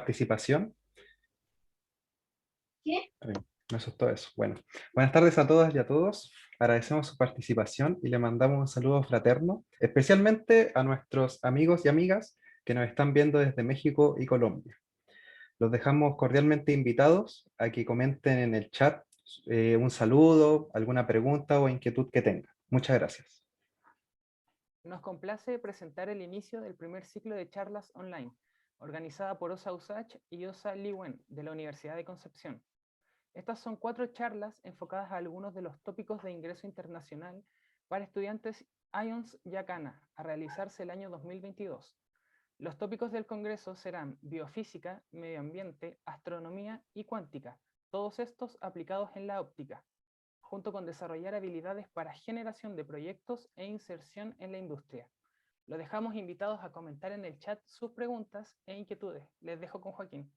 participación. ¿Qué? Ay, me asustó eso. Bueno, buenas tardes a todas y a todos. Agradecemos su participación y le mandamos un saludo fraterno, especialmente a nuestros amigos y amigas que nos están viendo desde México y Colombia. Los dejamos cordialmente invitados a que comenten en el chat un saludo, alguna pregunta o inquietud que tengan. Muchas gracias. Nos complace presentar el inicio del primer ciclo de charlas online, organizada por Osa Usach y Osa Liwen, de la Universidad de Concepción. Estas son 4 charlas enfocadas a algunos de los tópicos de ingreso internacional para estudiantes IONS Yacana, a realizarse el año 2022. Los tópicos del congreso serán biofísica, medio ambiente, astronomía y cuántica, todos estos aplicados en la óptica, junto con desarrollar habilidades para generación de proyectos e inserción en la industria. Los dejamos invitados a comentar en el chat sus preguntas e inquietudes. Les dejo con Joaquín.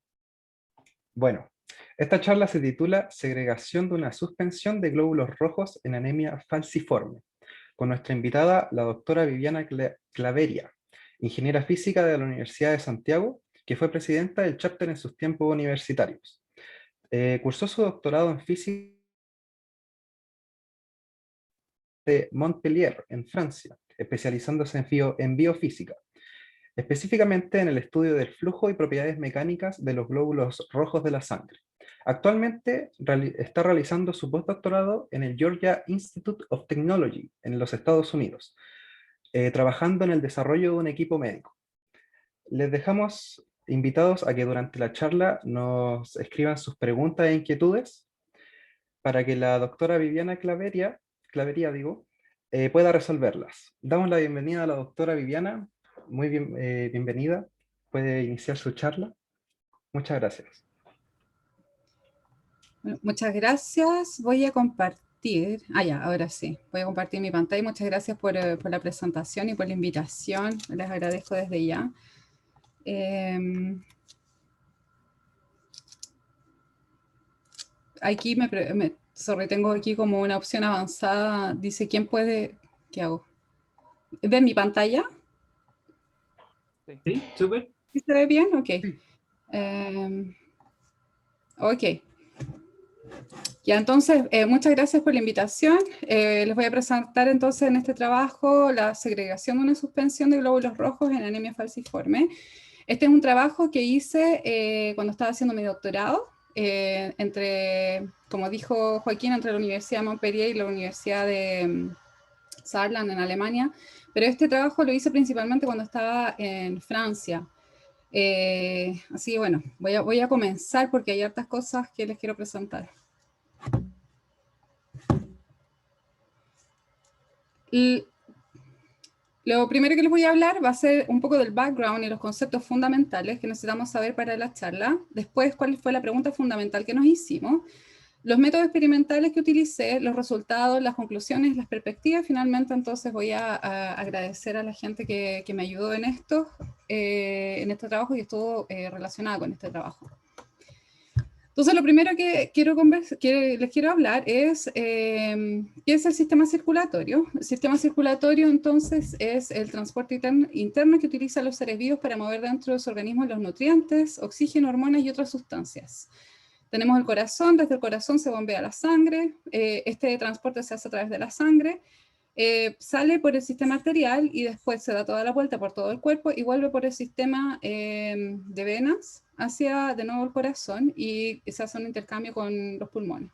Bueno, esta charla se titula Segregación de una suspensión de glóbulos rojos en anemia falciforme, con nuestra invitada, la doctora Viviana Claveria, ingeniera física de la Universidad de Santiago, que fue presidenta del chapter en sus tiempos universitarios. Cursó su doctorado en física de Montpellier, en Francia, especializándose en biofísica, específicamente en el estudio del flujo y propiedades mecánicas de los glóbulos rojos de la sangre. Actualmente está realizando su postdoctorado en el Georgia Institute of Technology, en los Estados Unidos, trabajando en el desarrollo de un equipo médico. Les dejamos invitados a que durante la charla nos escriban sus preguntas e inquietudes para que la doctora Viviana Claveria pueda resolverlas. Damos la bienvenida a la doctora Viviana. Muy bienvenida. Puede iniciar su charla. Muchas gracias. Bueno, muchas gracias. Voy a compartir. Ya, ahora sí. Voy a compartir mi pantalla. Muchas gracias por la presentación y por la invitación. Les agradezco desde ya. Aquí tengo aquí como una opción avanzada. Dice, ¿quién puede? ¿Qué hago? ¿Ven mi pantalla? Sí, súper. ¿Sí se ve bien? Ok. Ok. Ya, entonces, muchas gracias por la invitación. Les voy a presentar entonces en este trabajo la segregación de una suspensión de glóbulos rojos en anemia falciforme. Este es un trabajo que hice cuando estaba haciendo mi doctorado, como dijo Joaquín, entre la Universidad de Montpellier y la Universidad de Saarland en Alemania, pero este trabajo lo hice principalmente cuando estaba en Francia. Así que bueno, voy a comenzar porque hay hartas cosas que les quiero presentar. Lo primero que les voy a hablar va a ser un poco del background y los conceptos fundamentales que necesitamos saber para la charla. Después, cuál fue la pregunta fundamental que nos hicimos. Los métodos experimentales que utilicé, los resultados, las conclusiones, las perspectivas. Finalmente, entonces, voy a agradecer a la gente que me ayudó en este trabajo y estuvo relacionada con este trabajo. Entonces, lo primero que les quiero hablar es qué es el sistema circulatorio. El sistema circulatorio, entonces, es el transporte interno que utiliza los seres vivos para mover dentro de su organismo los nutrientes, oxígeno, hormonas y otras sustancias. Tenemos el corazón, desde el corazón se bombea la sangre, este transporte se hace a través de la sangre, sale por el sistema arterial y después se da toda la vuelta por todo el cuerpo y vuelve por el sistema de venas hacia de nuevo el corazón y se hace un intercambio con los pulmones.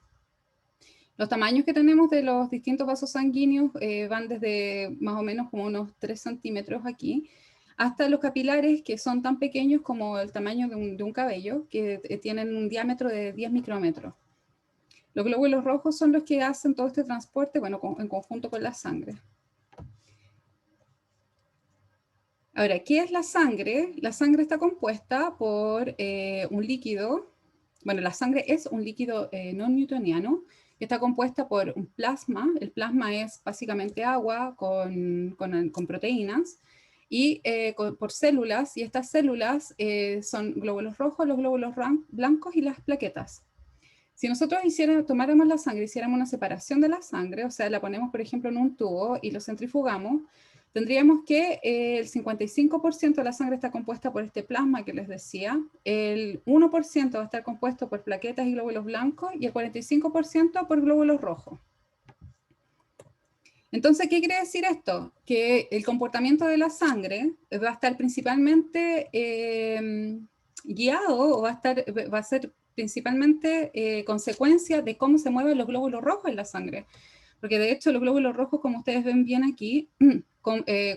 Los tamaños que tenemos de los distintos vasos sanguíneos van desde más o menos como unos 3 centímetros aquí, hasta los capilares que son tan pequeños como el tamaño de un cabello, que tienen un diámetro de 10 micrómetros. Los glóbulos rojos son los que hacen todo este transporte, bueno, en conjunto con la sangre. Ahora, ¿qué es la sangre? La sangre está compuesta por un líquido, bueno, la sangre es un líquido no newtoniano, que está compuesta por un plasma. El plasma es básicamente agua con proteínas, y por células, y estas células son glóbulos rojos, los glóbulos blancos y las plaquetas. Si nosotros tomáramos la sangre, hiciéramos una separación de la sangre, o sea, la ponemos, por ejemplo, en un tubo y lo centrifugamos, tendríamos que el 55% de la sangre está compuesta por este plasma que les decía, el 1% va a estar compuesto por plaquetas y glóbulos blancos y el 45% por glóbulos rojos. Entonces, ¿qué quiere decir esto? Que el comportamiento de la sangre va a estar principalmente guiado o va a ser principalmente consecuencia de cómo se mueven los glóbulos rojos en la sangre. Porque de hecho los glóbulos rojos, como ustedes ven bien aquí,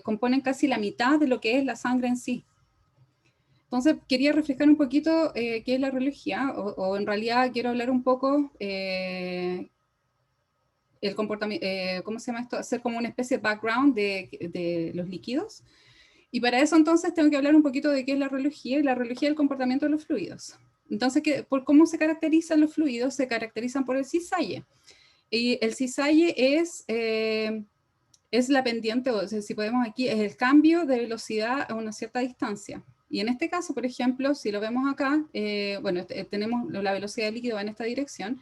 componen casi la mitad de lo que es la sangre en sí. Entonces quería reflejar un poquito qué es la rheología, o en realidad quiero hablar un poco el comportamiento, ¿cómo se llama esto? Hacer como una especie de background de los líquidos. Y para eso entonces tengo que hablar un poquito de qué es la rheología y la rheología del comportamiento de los fluidos. Entonces, por cómo se caracterizan los fluidos, se caracterizan por el cisalle. Y el cisalle es la pendiente, o sea, si podemos aquí, es el cambio de velocidad a una cierta distancia. Y en este caso, por ejemplo, si lo vemos acá, bueno, tenemos la velocidad del líquido va en esta dirección,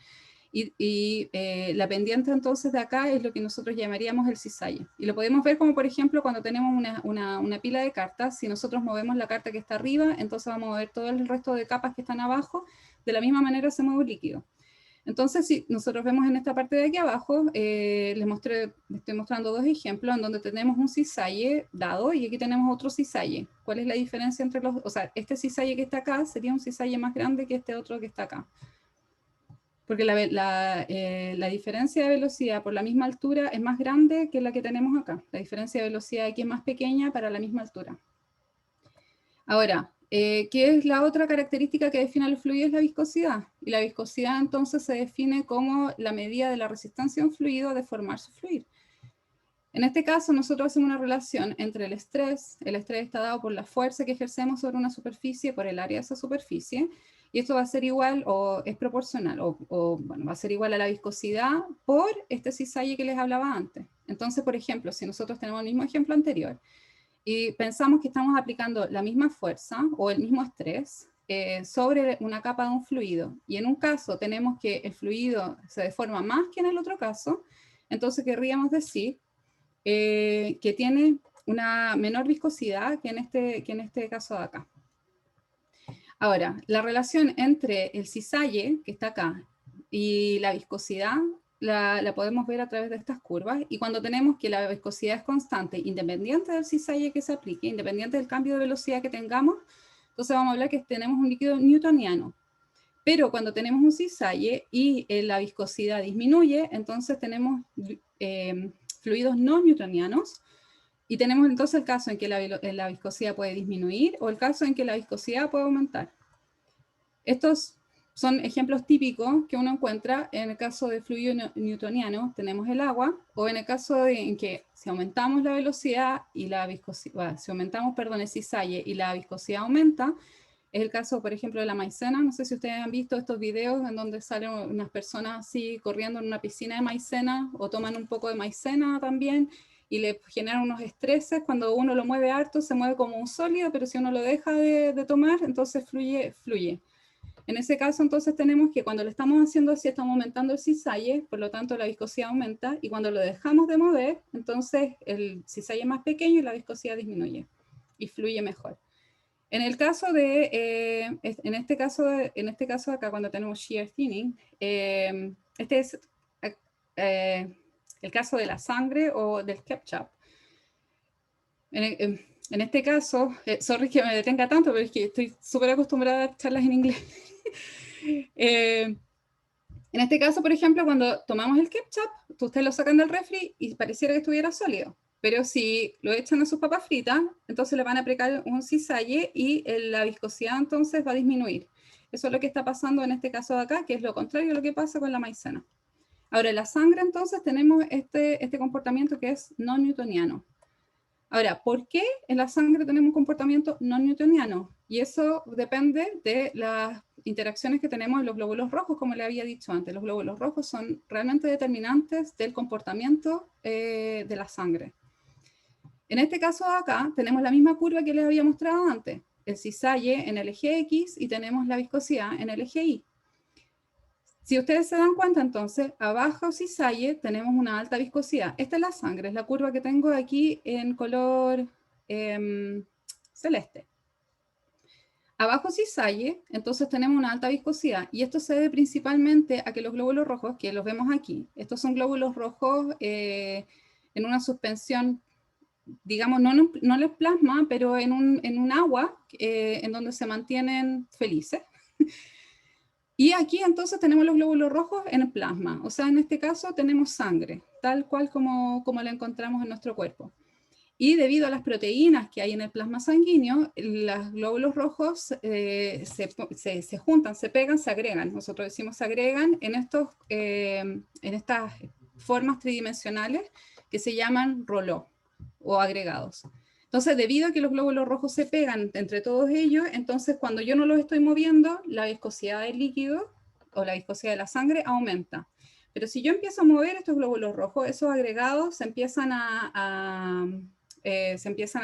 y la pendiente entonces de acá es lo que nosotros llamaríamos el cisalle. Y lo podemos ver como, por ejemplo, cuando tenemos una pila de cartas, si nosotros movemos la carta que está arriba, entonces vamos a mover todo el resto de capas que están abajo, de la misma manera se mueve el líquido. Entonces, si nosotros vemos en esta parte de aquí abajo, les estoy mostrando dos ejemplos en donde tenemos un cisalle dado y aquí tenemos otro cisalle. ¿Cuál es la diferencia entre los? O sea, este cisalle que está acá sería un cisalle más grande que este otro que está acá. Porque la diferencia de velocidad por la misma altura es más grande que la que tenemos acá. La diferencia de velocidad aquí es más pequeña para la misma altura. Ahora, ¿qué es la otra característica que define el fluido? Es la viscosidad. Y la viscosidad entonces se define como la medida de la resistencia de un fluido a deformarse o fluir. En este caso, nosotros hacemos una relación entre el estrés está dado por la fuerza que ejercemos sobre una superficie, por el área de esa superficie, y esto va a ser igual o es proporcional, bueno, va a ser igual a la viscosidad por este cisalle que les hablaba antes. Entonces, por ejemplo, si nosotros tenemos el mismo ejemplo anterior, y pensamos que estamos aplicando la misma fuerza o el mismo estrés sobre una capa de un fluido, y en un caso tenemos que el fluido se deforma más que en el otro caso, entonces querríamos decir que tiene una menor viscosidad que en este caso de acá. Ahora, la relación entre el cisalle, que está acá, y la viscosidad, la podemos ver a través de estas curvas, y cuando tenemos que la viscosidad es constante, independiente del cisalle que se aplique, independiente del cambio de velocidad que tengamos, entonces vamos a hablar que tenemos un líquido newtoniano. Pero cuando tenemos un cisalle y la viscosidad disminuye, entonces tenemos fluidos no newtonianos, y tenemos entonces el caso en que la viscosidad puede disminuir o el caso en que la viscosidad puede aumentar. Estos son ejemplos típicos que uno encuentra en el caso de fluido newtoniano, tenemos el agua, o en el caso en que si aumentamos la velocidad y la viscosidad, si aumentamos, perdón, el cisalle y la viscosidad aumenta, es el caso, por ejemplo, de la maicena. No sé si ustedes han visto estos videos en donde salen unas personas así corriendo en una piscina de maicena o toman un poco de maicena también y le generan unos estreses. Cuando uno lo mueve harto, se mueve como un sólido, pero si uno lo deja de tomar, entonces fluye. En ese caso, entonces tenemos que cuando lo estamos haciendo así, estamos aumentando el cisalle, por lo tanto la viscosidad aumenta, y cuando lo dejamos de mover, entonces el cisalle es más pequeño y la viscosidad disminuye y fluye mejor. En el caso en este caso acá, cuando tenemos shear thinning, este es el caso de la sangre o del ketchup. En este caso, sorry que me detenga tanto, pero es que estoy súper acostumbrada a charlas en inglés. En este caso, por ejemplo, cuando tomamos el ketchup, ustedes lo sacan del refri y pareciera que estuviera sólido. Pero si lo echan a sus papas fritas, entonces le van a aplicar un cisalle y la viscosidad entonces va a disminuir. Eso es lo que está pasando en este caso de acá, que es lo contrario de lo que pasa con la maicena. Ahora, en la sangre entonces tenemos este comportamiento que es no newtoniano. Ahora, ¿por qué en la sangre tenemos un comportamiento no newtoniano? Y eso depende de las interacciones que tenemos en los glóbulos rojos, como le había dicho antes. Los glóbulos rojos son realmente determinantes del comportamiento de la sangre. En este caso de acá tenemos la misma curva que les había mostrado antes, el cisalle en el eje X y tenemos la viscosidad en el eje Y. Si ustedes se dan cuenta, entonces, abajo cisalle tenemos una alta viscosidad. Esta es la sangre, es la curva que tengo aquí en color celeste. Abajo cisalle, entonces tenemos una alta viscosidad, y esto se debe principalmente a que los glóbulos rojos, que los vemos aquí, estos son glóbulos rojos en una suspensión, digamos, no en el plasma, pero en un agua en donde se mantienen felices. Y aquí entonces tenemos los glóbulos rojos en el plasma, o sea, en este caso tenemos sangre, tal cual como la encontramos en nuestro cuerpo. Y debido a las proteínas que hay en el plasma sanguíneo, los glóbulos rojos se juntan, se pegan, se agregan. Nosotros decimos se agregan en estas formas tridimensionales que se llaman rollo o agregados. Entonces, debido a que los glóbulos rojos se pegan entre todos ellos, entonces cuando yo no los estoy moviendo, la viscosidad del líquido o la viscosidad de la sangre aumenta. Pero si yo empiezo a mover estos glóbulos rojos, esos agregados se empiezan a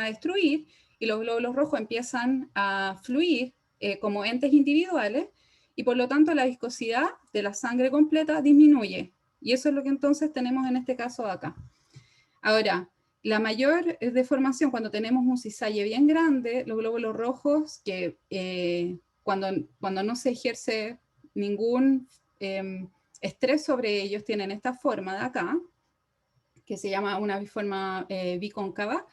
destruir y los glóbulos rojos empiezan a fluir como entes individuales y por lo tanto la viscosidad de la sangre completa disminuye. Y eso es lo que entonces tenemos en este caso acá. Ahora, la mayor deformación cuando tenemos un cisalle bien grande, los glóbulos rojos, que cuando no se ejerce ningún estrés sobre ellos, tienen esta forma de acá, que se llama una forma bicóncava.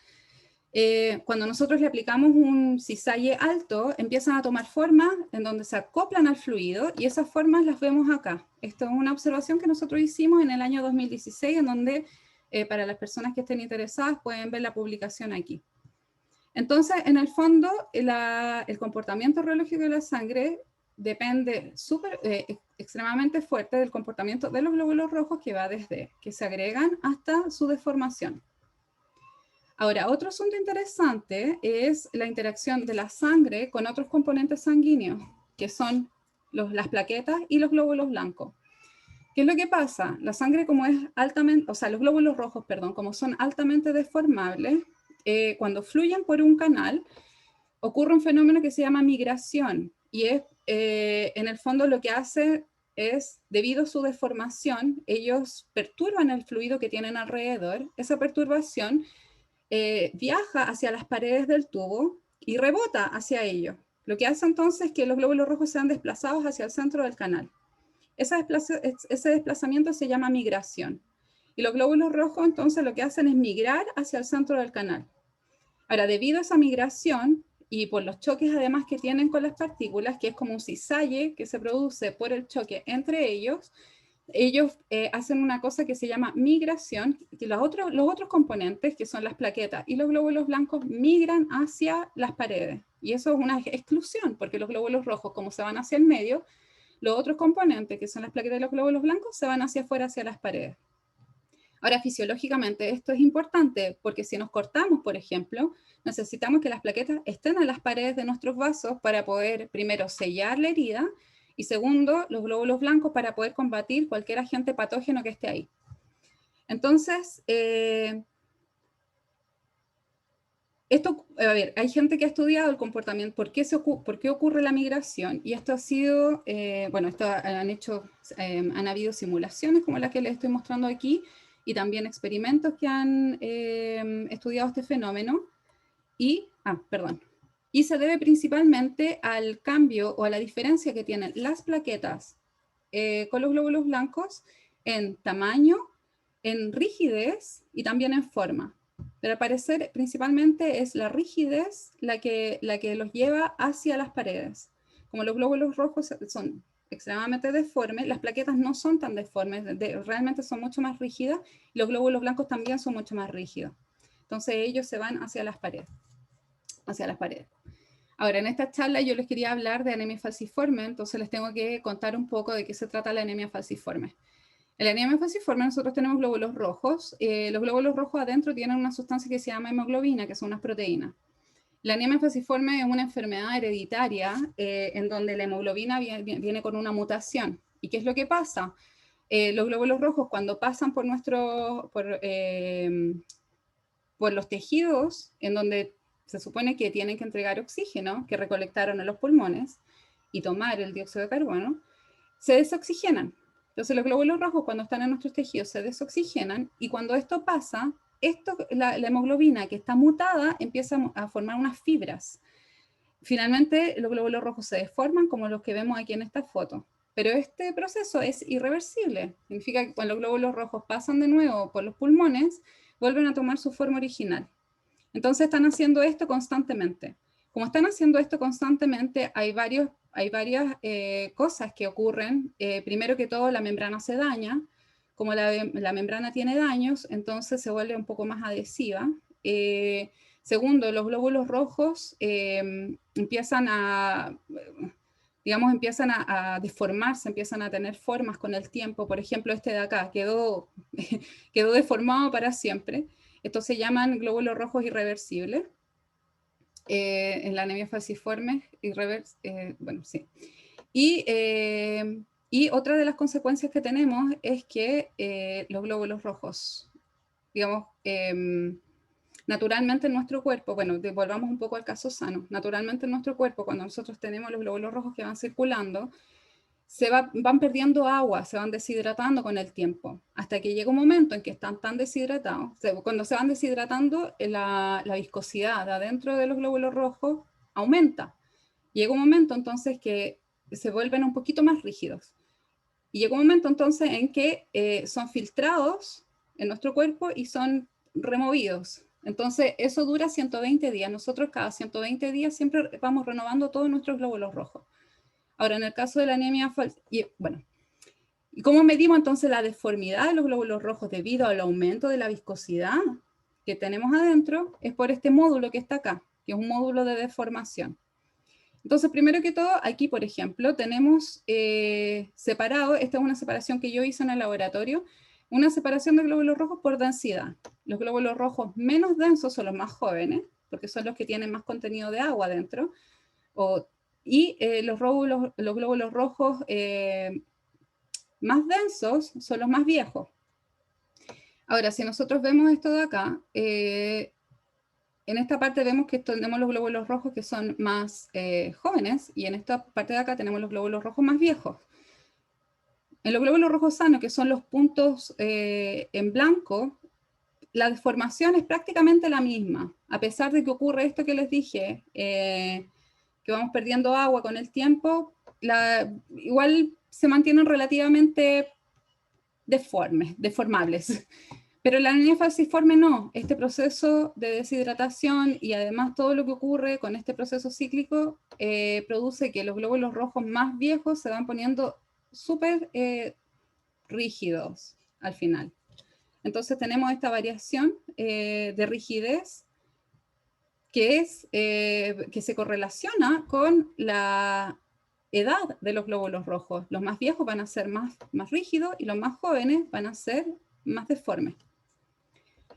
Cuando nosotros le aplicamos un cisalle alto, empiezan a tomar forma en donde se acoplan al fluido, y esas formas las vemos acá. Esto es una observación que nosotros hicimos en el año 2016, en donde para las personas que estén interesadas pueden ver la publicación aquí. Entonces, en el fondo, el comportamiento reológico de la sangre depende extremadamente fuerte del comportamiento de los glóbulos rojos, que va desde que se agregan hasta su deformación. Ahora, otro asunto interesante es la interacción de la sangre con otros componentes sanguíneos, que son las plaquetas y los glóbulos blancos. ¿Qué es lo que pasa? La sangre, como es altamente, o sea, los glóbulos rojos, perdón, como son altamente deformables, cuando fluyen por un canal, ocurre un fenómeno que se llama migración, y es, en el fondo lo que hace es, debido a su deformación, ellos perturban el fluido que tienen alrededor. Esa perturbación viaja hacia las paredes del tubo y rebota hacia ellos. Lo que hace entonces es que los glóbulos rojos sean desplazados hacia el centro del canal. Ese desplazamiento se llama migración. Y los glóbulos rojos entonces lo que hacen es migrar hacia el centro del canal. Ahora, debido a esa migración y por los choques además que tienen con las partículas, que es como un cisalle que se produce por el choque entre ellos hacen una cosa que se llama migración, que los otros componentes, que son las plaquetas y los glóbulos blancos, migran hacia las paredes. Y eso es una exclusión, porque los glóbulos rojos, como se van hacia el medio, los otros componentes, que son las plaquetas y los glóbulos blancos, se van hacia afuera, hacia las paredes. Ahora, fisiológicamente esto es importante, porque si nos cortamos, por ejemplo, necesitamos que las plaquetas estén en las paredes de nuestros vasos para poder, primero, sellar la herida, y segundo, los glóbulos blancos para poder combatir cualquier agente patógeno que esté ahí. Entonces, hay gente que ha estudiado el comportamiento, por qué ocurre la migración, y esto ha sido, han habido simulaciones como las que les estoy mostrando aquí, y también experimentos que han estudiado este fenómeno, y se debe principalmente al cambio o a la diferencia que tienen las plaquetas con los glóbulos blancos en tamaño, en rigidez y también en forma. Pero al parecer principalmente es la rigidez la que los lleva hacia las paredes. Como los glóbulos rojos son extremadamente deformes, las plaquetas no son tan deformes, realmente son mucho más rígidas, y los glóbulos blancos también son mucho más rígidos. Entonces ellos se van hacia las paredes. Ahora, en esta charla yo les quería hablar de anemia falciforme, entonces les tengo que contar un poco de qué se trata la anemia falciforme. En la anemia falciforme nosotros tenemos glóbulos rojos. Los glóbulos rojos adentro tienen una sustancia que se llama hemoglobina, que son unas proteínas. La anemia falciforme es una enfermedad hereditaria en donde la hemoglobina viene con una mutación. ¿Y qué es lo que pasa? Los glóbulos rojos, cuando pasan por los tejidos en donde se supone que tienen que entregar oxígeno, que recolectaron en los pulmones, y tomar el dióxido de carbono, se desoxigenan. Entonces los glóbulos rojos cuando están en nuestros tejidos se desoxigenan y cuando esto pasa, la hemoglobina que está mutada empieza a formar unas fibras. Finalmente los glóbulos rojos se deforman como los que vemos aquí en esta foto. Pero este proceso es irreversible. Significa que cuando los glóbulos rojos pasan de nuevo por los pulmones, vuelven a tomar su forma original. Entonces están haciendo esto constantemente. Como están haciendo esto constantemente, hay varias cosas que ocurren. Primero que todo, la membrana se daña. Como la membrana tiene daños, entonces se vuelve un poco más adhesiva. Segundo, los glóbulos rojos empiezan a deformarse, empiezan a tener formas con el tiempo. Por ejemplo, este de acá quedó deformado para siempre. Estos se llaman glóbulos rojos irreversibles. En la anemia falciforme, bueno, sí. Y otra de las consecuencias que tenemos es que los glóbulos rojos, digamos, naturalmente en nuestro cuerpo, bueno, volvamos un poco al caso sano, naturalmente en nuestro cuerpo, cuando nosotros tenemos los glóbulos rojos que van circulando, van perdiendo agua, se van deshidratando con el tiempo, hasta que llega un momento en que están tan deshidratados, cuando se van deshidratando, la viscosidad de adentro de los glóbulos rojos aumenta. Llega un momento entonces que se vuelven un poquito más rígidos. Y llega un momento entonces en que son filtrados en nuestro cuerpo y son removidos. Entonces eso dura 120 días. Nosotros cada 120 días siempre vamos renovando todos nuestros glóbulos rojos. Ahora, en el caso de la anemia bueno, ¿y cómo medimos entonces la deformidad de los glóbulos rojos debido al aumento de la viscosidad que tenemos adentro? Es por este módulo que está acá, que es un módulo de deformación. Entonces, primero que todo, aquí, por ejemplo, tenemos separado, esta es una separación que yo hice en el laboratorio, una separación de glóbulos rojos por densidad. Los glóbulos rojos menos densos son los más jóvenes, porque son los que tienen más contenido de agua dentro, y los glóbulos rojos más densos son los más viejos. Ahora, si nosotros vemos esto de acá, en esta parte vemos que tenemos los glóbulos rojos que son más jóvenes, y en esta parte de acá tenemos los glóbulos rojos más viejos. En los glóbulos rojos sanos, que son los puntos en blanco, la deformación es prácticamente la misma, a pesar de que ocurre esto que les dije, que vamos perdiendo agua con el tiempo, igual se mantienen relativamente deformables. Pero la anemia falciforme no. Este proceso de deshidratación y además todo lo que ocurre con este proceso cíclico produce que los glóbulos rojos más viejos se van poniendo súper rígidos al final. Entonces tenemos esta variación de rigidez que se correlaciona con la edad de los glóbulos rojos. Los más viejos van a ser más rígidos y los más jóvenes van a ser más deformes.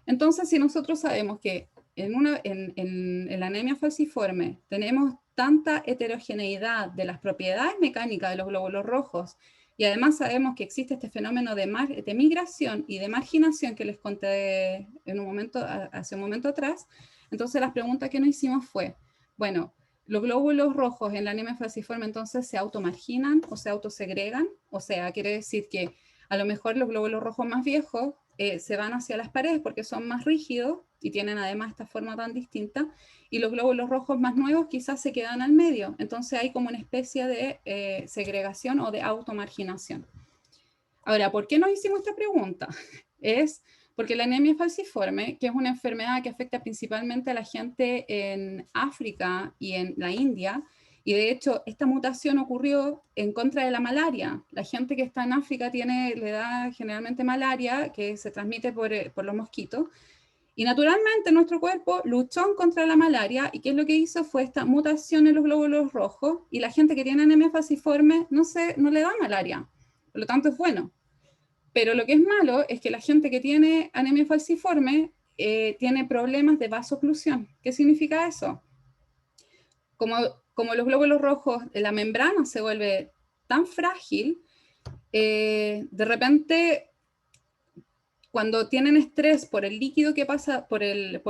Entonces, si nosotros sabemos que en la anemia falciforme tenemos tanta heterogeneidad de las propiedades mecánicas de los glóbulos rojos, y además sabemos que existe este fenómeno de migración y de marginación que les conté hace un momento atrás, entonces las preguntas que nos hicimos fue, bueno, los glóbulos rojos en la anemia falciforme entonces se automarginan o se autosegregan, o sea, quiere decir que a lo mejor los glóbulos rojos más viejos se van hacia las paredes porque son más rígidos y tienen además esta forma tan distinta, y los glóbulos rojos más nuevos quizás se quedan al medio, entonces hay como una especie de segregación o de automarginación. Ahora, ¿por qué nos hicimos esta pregunta? Es porque la anemia falciforme, que es una enfermedad que afecta principalmente a la gente en África y en la India, y de hecho esta mutación ocurrió en contra de la malaria. La gente que está en África le da generalmente malaria, que se transmite por los mosquitos, y naturalmente nuestro cuerpo luchó en contra de la malaria, y ¿qué es lo que hizo? Fue esta mutación en los glóbulos rojos, y la gente que tiene anemia falciforme no le da malaria, por lo tanto es bueno. Pero lo que es malo es que la gente que tiene anemia falciforme tiene problemas de vasoclusión. ¿Qué significa eso? Como los glóbulos rojos, la membrana se vuelve tan frágil, de repente, cuando tienen estrés por el líquido que pasa por el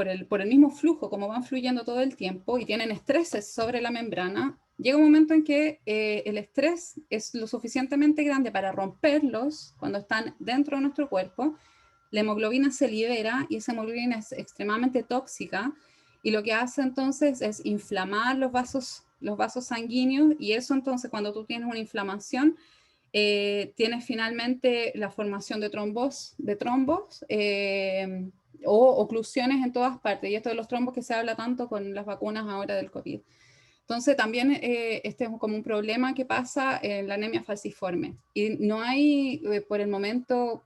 mismo flujo, como van fluyendo todo el tiempo, y tienen estreses sobre la membrana, llega un momento en que el estrés es lo suficientemente grande para romperlos cuando están dentro de nuestro cuerpo. La hemoglobina se libera y esa hemoglobina es extremadamente tóxica y lo que hace entonces es inflamar los vasos sanguíneos y eso entonces cuando tú tienes una inflamación tienes finalmente la formación de trombos o oclusiones en todas partes y esto de los trombos que se habla tanto con las vacunas ahora del COVID. Entonces también este es como un problema que pasa en la anemia falciforme. Y no hay, por el momento,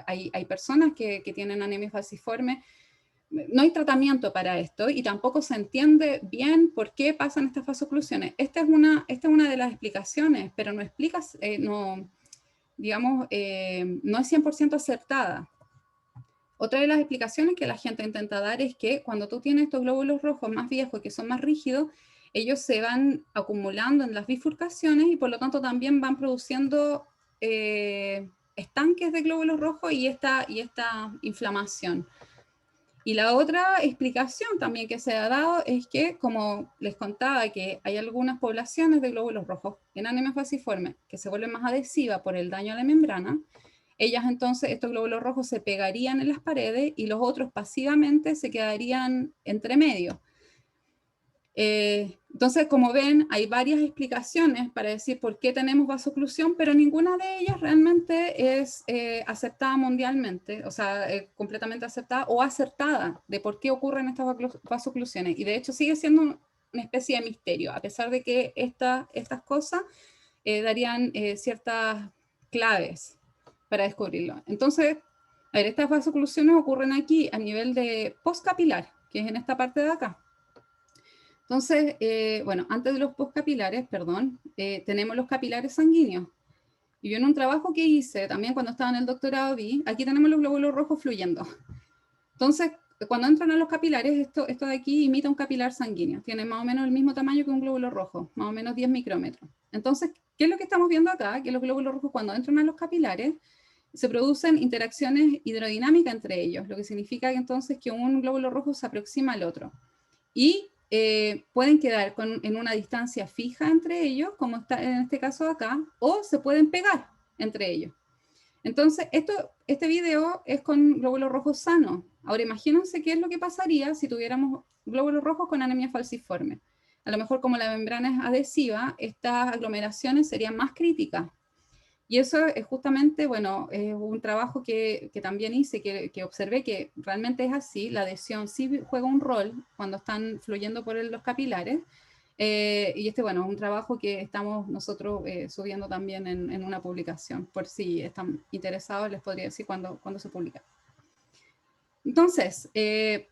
hay personas que tienen anemia falciforme, no hay tratamiento para esto y tampoco se entiende bien por qué pasan estas vasoclusiones. Esta es una de las explicaciones, pero no explica, digamos, no es 100% acertada. Otra de las explicaciones que la gente intenta dar es que cuando tú tienes estos glóbulos rojos más viejos que son más rígidos, ellos se van acumulando en las bifurcaciones y por lo tanto también van produciendo estanques de glóbulos rojos y esta inflamación. Y la otra explicación también que se ha dado es que, como les contaba, que hay algunas poblaciones de glóbulos rojos en anemia falciforme que se vuelven más adhesivas por el daño a la membrana. Ellas entonces, estos glóbulos rojos se pegarían en las paredes y los otros pasivamente se quedarían entre medio. Entonces, como ven, hay varias explicaciones para decir por qué tenemos vasoclusión, pero ninguna de ellas realmente es aceptada mundialmente, o sea, completamente aceptada o acertada de por qué ocurren estas vasoclusiones. Y de hecho sigue siendo una especie de misterio, a pesar de que estas cosas darían ciertas claves para descubrirlo. Entonces, a ver, estas vasoclusiones ocurren aquí a nivel de postcapilar, que es en esta parte de acá. Entonces, bueno, antes de los postcapilares, perdón, tenemos los capilares sanguíneos. Y yo en un trabajo que hice, también cuando estaba en el doctorado, vi, aquí tenemos los glóbulos rojos fluyendo. Entonces, cuando entran a los capilares, esto de aquí imita un capilar sanguíneo. Tiene más o menos el mismo tamaño que un glóbulo rojo, más o menos 10 micrómetros. Entonces, ¿qué es lo que estamos viendo acá? Que los glóbulos rojos cuando entran a los capilares, se producen interacciones hidrodinámicas entre ellos, lo que significa que entonces que un glóbulo rojo se aproxima al otro. Y pueden quedar en una distancia fija entre ellos, como está en este caso acá, o se pueden pegar entre ellos. Entonces, este video es con glóbulos rojos sanos. Ahora, imagínense qué es lo que pasaría si tuviéramos glóbulos rojos con anemia falciforme. A lo mejor, como la membrana es adhesiva, estas aglomeraciones serían más críticas. Y eso es justamente, bueno, es un trabajo que también hice, que observé que realmente es así, la adhesión sí juega un rol cuando están fluyendo por los capilares, y bueno, es un trabajo que estamos nosotros subiendo también en una publicación, por si están interesados les podría decir cuándo se publica. Entonces, de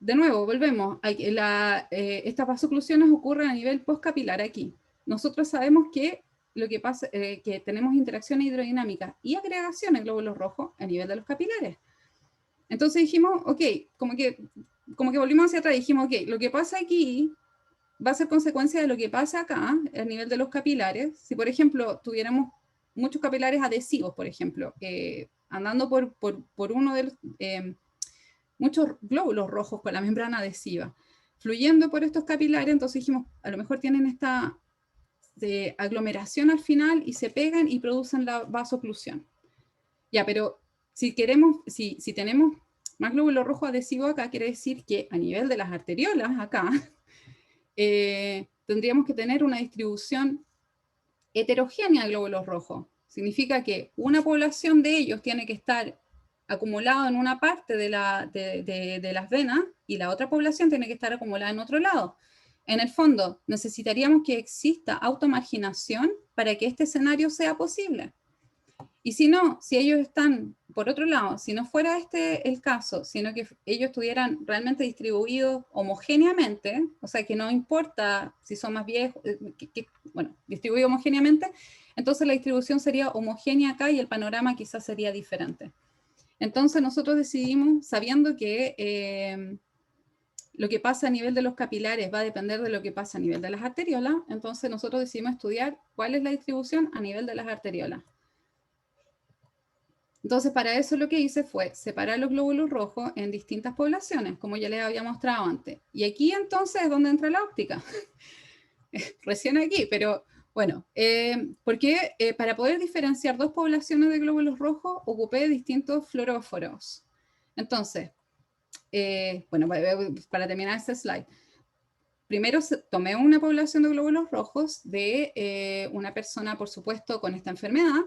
nuevo, volvemos, estas vasoclusiones ocurren a nivel postcapilar aquí. Nosotros sabemos que lo que pasa es que tenemos interacciones hidrodinámicas y agregaciones en glóbulos rojos a nivel de los capilares. Entonces dijimos, ok, como que volvimos hacia atrás y dijimos, ok, lo que pasa aquí va a ser consecuencia de lo que pasa acá a nivel de los capilares. Si, por ejemplo, tuviéramos muchos capilares adhesivos, por ejemplo, andando por uno de los, muchos glóbulos rojos con la membrana adhesiva, fluyendo por estos capilares, entonces dijimos, a lo mejor tienen esta de aglomeración al final y se pegan y producen la vasoclusión. Ya, pero si tenemos más glóbulo rojo adhesivo acá, quiere decir que a nivel de las arteriolas acá, tendríamos que tener una distribución heterogénea de glóbulos rojos. Significa que una población de ellos tiene que estar acumulado en una parte de las venas y la otra población tiene que estar acumulada en otro lado. En el fondo, necesitaríamos que exista automarginación para que este escenario sea posible. Y si no, si ellos están, por otro lado, si no fuera este el caso, sino que ellos estuvieran realmente distribuidos homogéneamente, o sea, que no importa si son más viejos, bueno, distribuidos homogéneamente, entonces la distribución sería homogénea acá y el panorama quizás sería diferente. Entonces nosotros decidimos, sabiendo que lo que pasa a nivel de los capilares va a depender de lo que pasa a nivel de las arteriolas, entonces nosotros decidimos estudiar cuál es la distribución a nivel de las arteriolas. Entonces, para eso lo que hice fue separar los glóbulos rojos en distintas poblaciones, como ya les había mostrado antes. Y aquí entonces es donde entra la óptica. recién aquí, pero bueno, porque para poder diferenciar dos poblaciones de glóbulos rojos ocupé distintos fluoróforos. Entonces, bueno, para terminar este slide, primero tomé una población de glóbulos rojos de una persona, por supuesto, con esta enfermedad,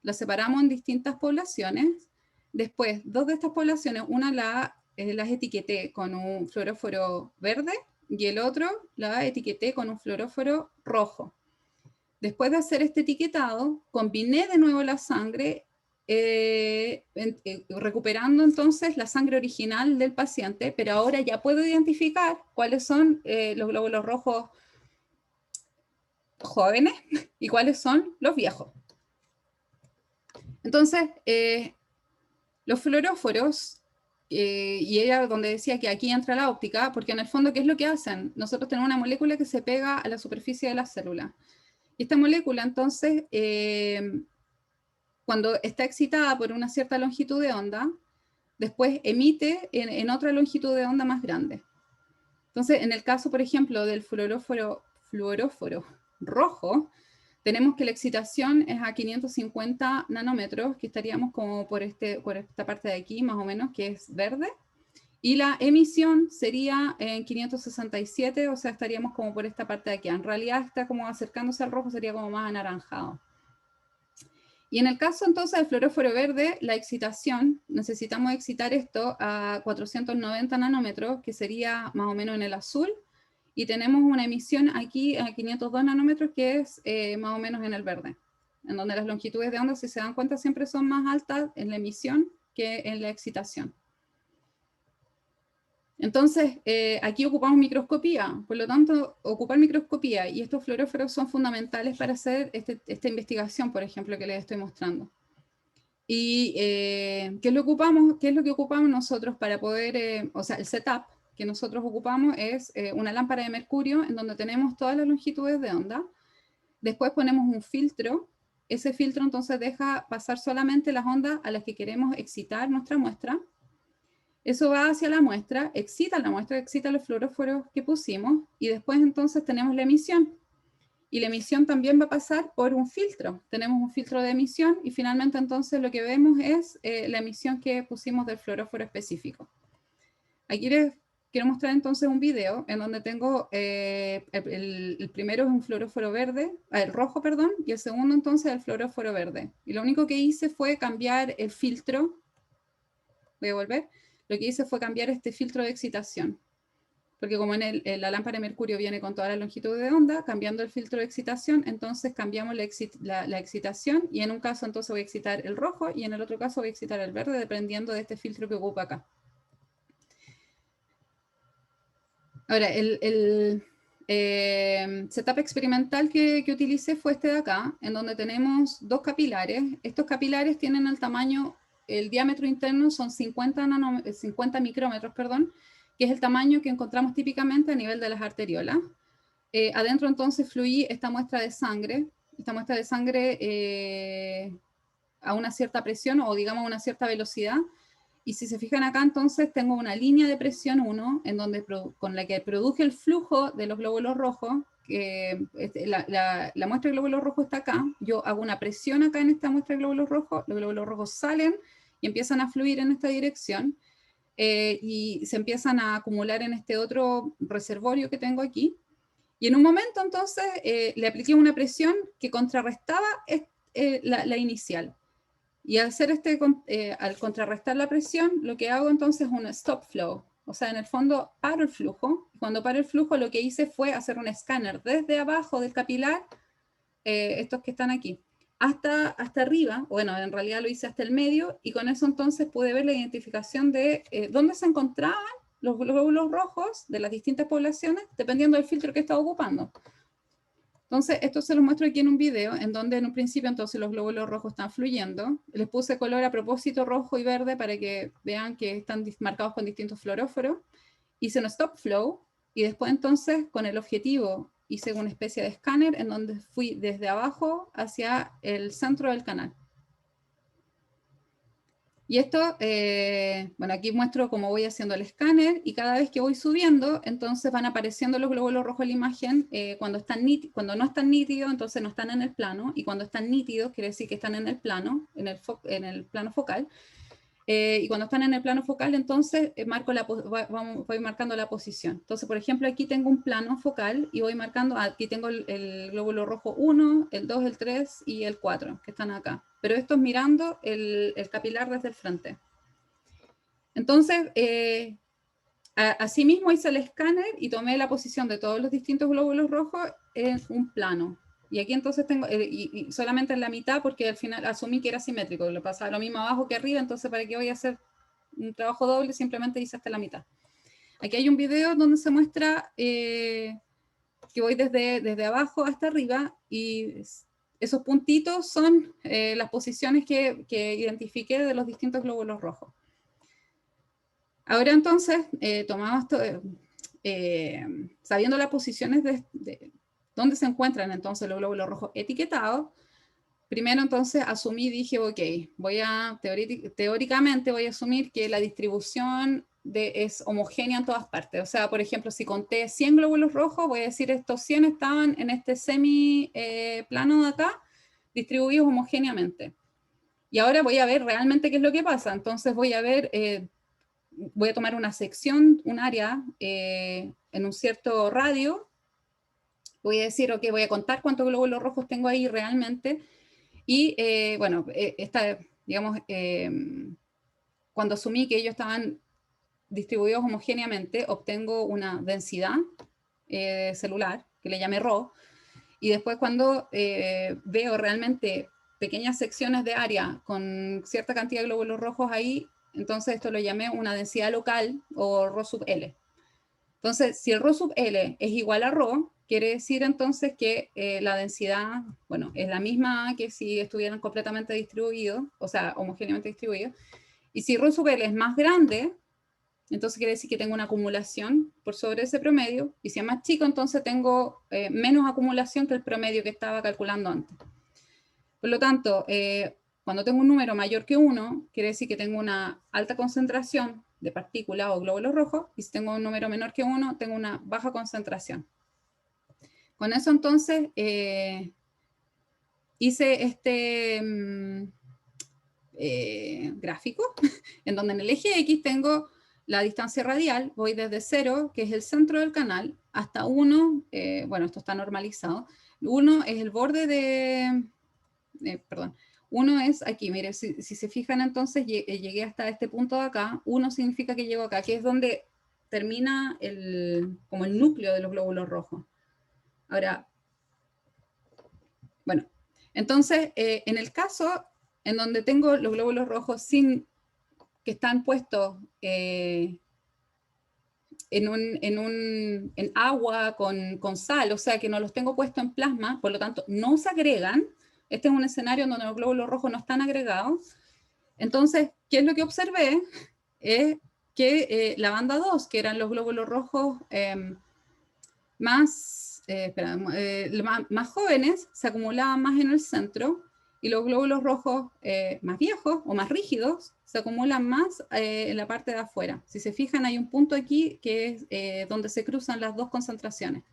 la separamos en distintas poblaciones. Después, dos de estas poblaciones, una las etiqueté con un fluoróforo verde y el otro la etiqueté con un fluoróforo rojo. Después de hacer este etiquetado, combiné de nuevo la sangre, recuperando entonces la sangre original del paciente, pero ahora ya puedo identificar cuáles son los glóbulos rojos jóvenes y cuáles son los viejos. Entonces, los fluoróforos, y era donde decía que aquí entra la óptica, porque en el fondo, ¿qué es lo que hacen? Nosotros tenemos una molécula que se pega a la superficie de la célula. Y esta molécula, entonces, cuando está excitada por una cierta longitud de onda, después emite en otra longitud de onda más grande. Entonces, en el caso, por ejemplo, del fluoróforo rojo, tenemos que la excitación es a 550 nanómetros, que estaríamos como por esta parte de aquí, más o menos, que es verde. Y la emisión sería en 567, o sea, estaríamos como por esta parte de aquí. En realidad está como acercándose al rojo, sería como más anaranjado. Y en el caso entonces del fluoróforo verde, la excitación, necesitamos excitar esto a 490 nanómetros, que sería más o menos en el azul, y tenemos una emisión aquí a 502 nanómetros, que es más o menos en el verde, en donde las longitudes de onda, si se dan cuenta, siempre son más altas en la emisión que en la excitación. Entonces, aquí ocupamos microscopía, por lo tanto, ocupar microscopía y estos fluoróforos son fundamentales para hacer esta investigación, por ejemplo, que les estoy mostrando. Y ¿qué es lo que ocupamos nosotros para poder, o sea, el setup que nosotros ocupamos es una lámpara de mercurio en donde tenemos todas las longitudes de onda. Después ponemos un filtro. Ese filtro entonces deja pasar solamente las ondas a las que queremos excitar nuestra muestra. Eso va hacia la muestra, excita los fluoróforos que pusimos, y después entonces tenemos la emisión. Y la emisión también va a pasar por un filtro. Tenemos un filtro de emisión y finalmente entonces lo que vemos es la emisión que pusimos del fluoróforo específico. Aquí les quiero mostrar entonces un video en donde tengo, el primero es un fluoróforo verde, el rojo, perdón, y el segundo entonces el fluoróforo verde. Y lo único que hice fue cambiar el filtro. Voy a volver. Lo que hice fue cambiar este filtro de excitación. Porque como en la lámpara de mercurio viene con toda la longitud de onda, cambiando el filtro de excitación, entonces cambiamos la excitación, y en un caso entonces voy a excitar el rojo y en el otro caso voy a excitar el verde, dependiendo de este filtro que ocupa acá. Ahora, el setup experimental que utilicé fue este de acá, en donde tenemos dos capilares. Estos capilares tienen el tamaño, el diámetro interno son 50 micrómetros, perdón, que es el tamaño que encontramos típicamente a nivel de las arteriolas. Adentro entonces fluí esta muestra de sangre a una cierta presión, o digamos a una cierta velocidad. Y si se fijan acá, entonces tengo una línea de presión 1, en donde con la que produje el flujo de los glóbulos rojos. La muestra de glóbulos rojos está acá. Yo hago una presión acá en esta muestra de glóbulos rojos. Los glóbulos rojos salen y empiezan a fluir en esta dirección. Y se empiezan a acumular en este otro reservorio que tengo aquí. Y en un momento, entonces, le apliqué una presión que contrarrestaba la inicial. Y al contrarrestar la presión, lo que hago entonces es un stop flow. O sea, en el fondo paro el flujo. Cuando paro el flujo, lo que hice fue hacer un escáner desde abajo del capilar, estos que están aquí, hasta arriba. Bueno, en realidad lo hice hasta el medio, y con eso entonces pude ver la identificación de dónde se encontraban los glóbulos rojos de las distintas poblaciones, dependiendo del filtro que estaba ocupando. Entonces, esto se lo muestro aquí en un video, en donde en un principio entonces los glóbulos rojos están fluyendo. Les puse color a propósito rojo y verde para que vean que están marcados con distintos fluoróforos. Hice un stop flow, y después entonces con el objetivo hice una especie de escáner en donde fui desde abajo hacia el centro del canal. Y esto, bueno, aquí muestro cómo voy haciendo el escáner y cada vez que voy subiendo, entonces van apareciendo los glóbulos rojos en la imagen. Cuando no están nítidos, entonces no están en el plano, y cuando están nítidos, quiere decir que están en el plano, en el plano focal. Y cuando están en el plano focal, entonces voy marcando la posición. Entonces, por ejemplo, aquí tengo un plano focal y voy marcando, aquí tengo el glóbulo rojo 1, el 2, el 3 y el 4, que están acá. Pero esto es mirando el capilar desde el frente. Entonces, asimismo hice el escáner y tomé la posición de todos los distintos glóbulos rojos en un plano. Y aquí entonces tengo, y solamente en la mitad, porque al final asumí que era simétrico, lo pasaba lo mismo abajo que arriba, entonces para qué voy a hacer un trabajo doble, simplemente hice hasta la mitad. Aquí hay un video donde se muestra que voy desde abajo hasta arriba, y esos puntitos son las posiciones que identifiqué de los distintos glóbulos rojos. Ahora entonces, sabiendo las posiciones de dónde se encuentran entonces los glóbulos rojos etiquetados, primero entonces asumí, dije, ok, teóricamente voy a asumir que la distribución es homogénea en todas partes. O sea, por ejemplo, si conté 100 glóbulos rojos, voy a decir estos 100 estaban en este semi-plano de acá, distribuidos homogéneamente. Y ahora voy a ver realmente qué es lo que pasa. Entonces voy a tomar una sección, un área en un cierto radio. Voy a decir, ok, voy a contar cuántos glóbulos rojos tengo ahí realmente. Y bueno, digamos, cuando asumí que ellos estaban distribuidos homogéneamente, obtengo una densidad celular, que le llamé Rho, y después cuando veo realmente pequeñas secciones de área con cierta cantidad de glóbulos rojos ahí, entonces esto lo llamé una densidad local, o Rho sub L. Entonces, si el Rho sub L es igual a Rho, quiere decir entonces que la densidad, bueno, es la misma que si estuvieran completamente distribuidos, o sea, homogéneamente distribuidos. Y si Rho sub L es más grande, entonces quiere decir que tengo una acumulación por sobre ese promedio, y si es más chico, entonces tengo menos acumulación que el promedio que estaba calculando antes. Por lo tanto, cuando tengo un número mayor que 1, quiere decir que tengo una alta concentración de partículas o glóbulos rojos, y si tengo un número menor que 1, tengo una baja concentración. Con eso entonces hice este gráfico, en donde en el eje X tengo la distancia radial, voy desde 0, que es el centro del canal, hasta 1, bueno, esto está normalizado, 1 es el borde perdón, 1 es aquí, mire, si se fijan entonces llegué hasta este punto de acá, 1 significa que llego acá, que es donde termina como el núcleo de los glóbulos rojos. Ahora, bueno, entonces en el caso en donde tengo los glóbulos rojos que están puestos en agua con sal, o sea que no los tengo puestos en plasma, por lo tanto no se agregan. Este es un escenario en donde los glóbulos rojos no están agregados. Entonces, ¿qué es lo que observé? Es que la banda 2, que eran los glóbulos rojos más jóvenes, se acumulaban más en el centro, y los glóbulos rojos más viejos o más rígidos se acumulan más en la parte de afuera. Si se fijan, hay un punto aquí que es donde se cruzan las dos concentraciones.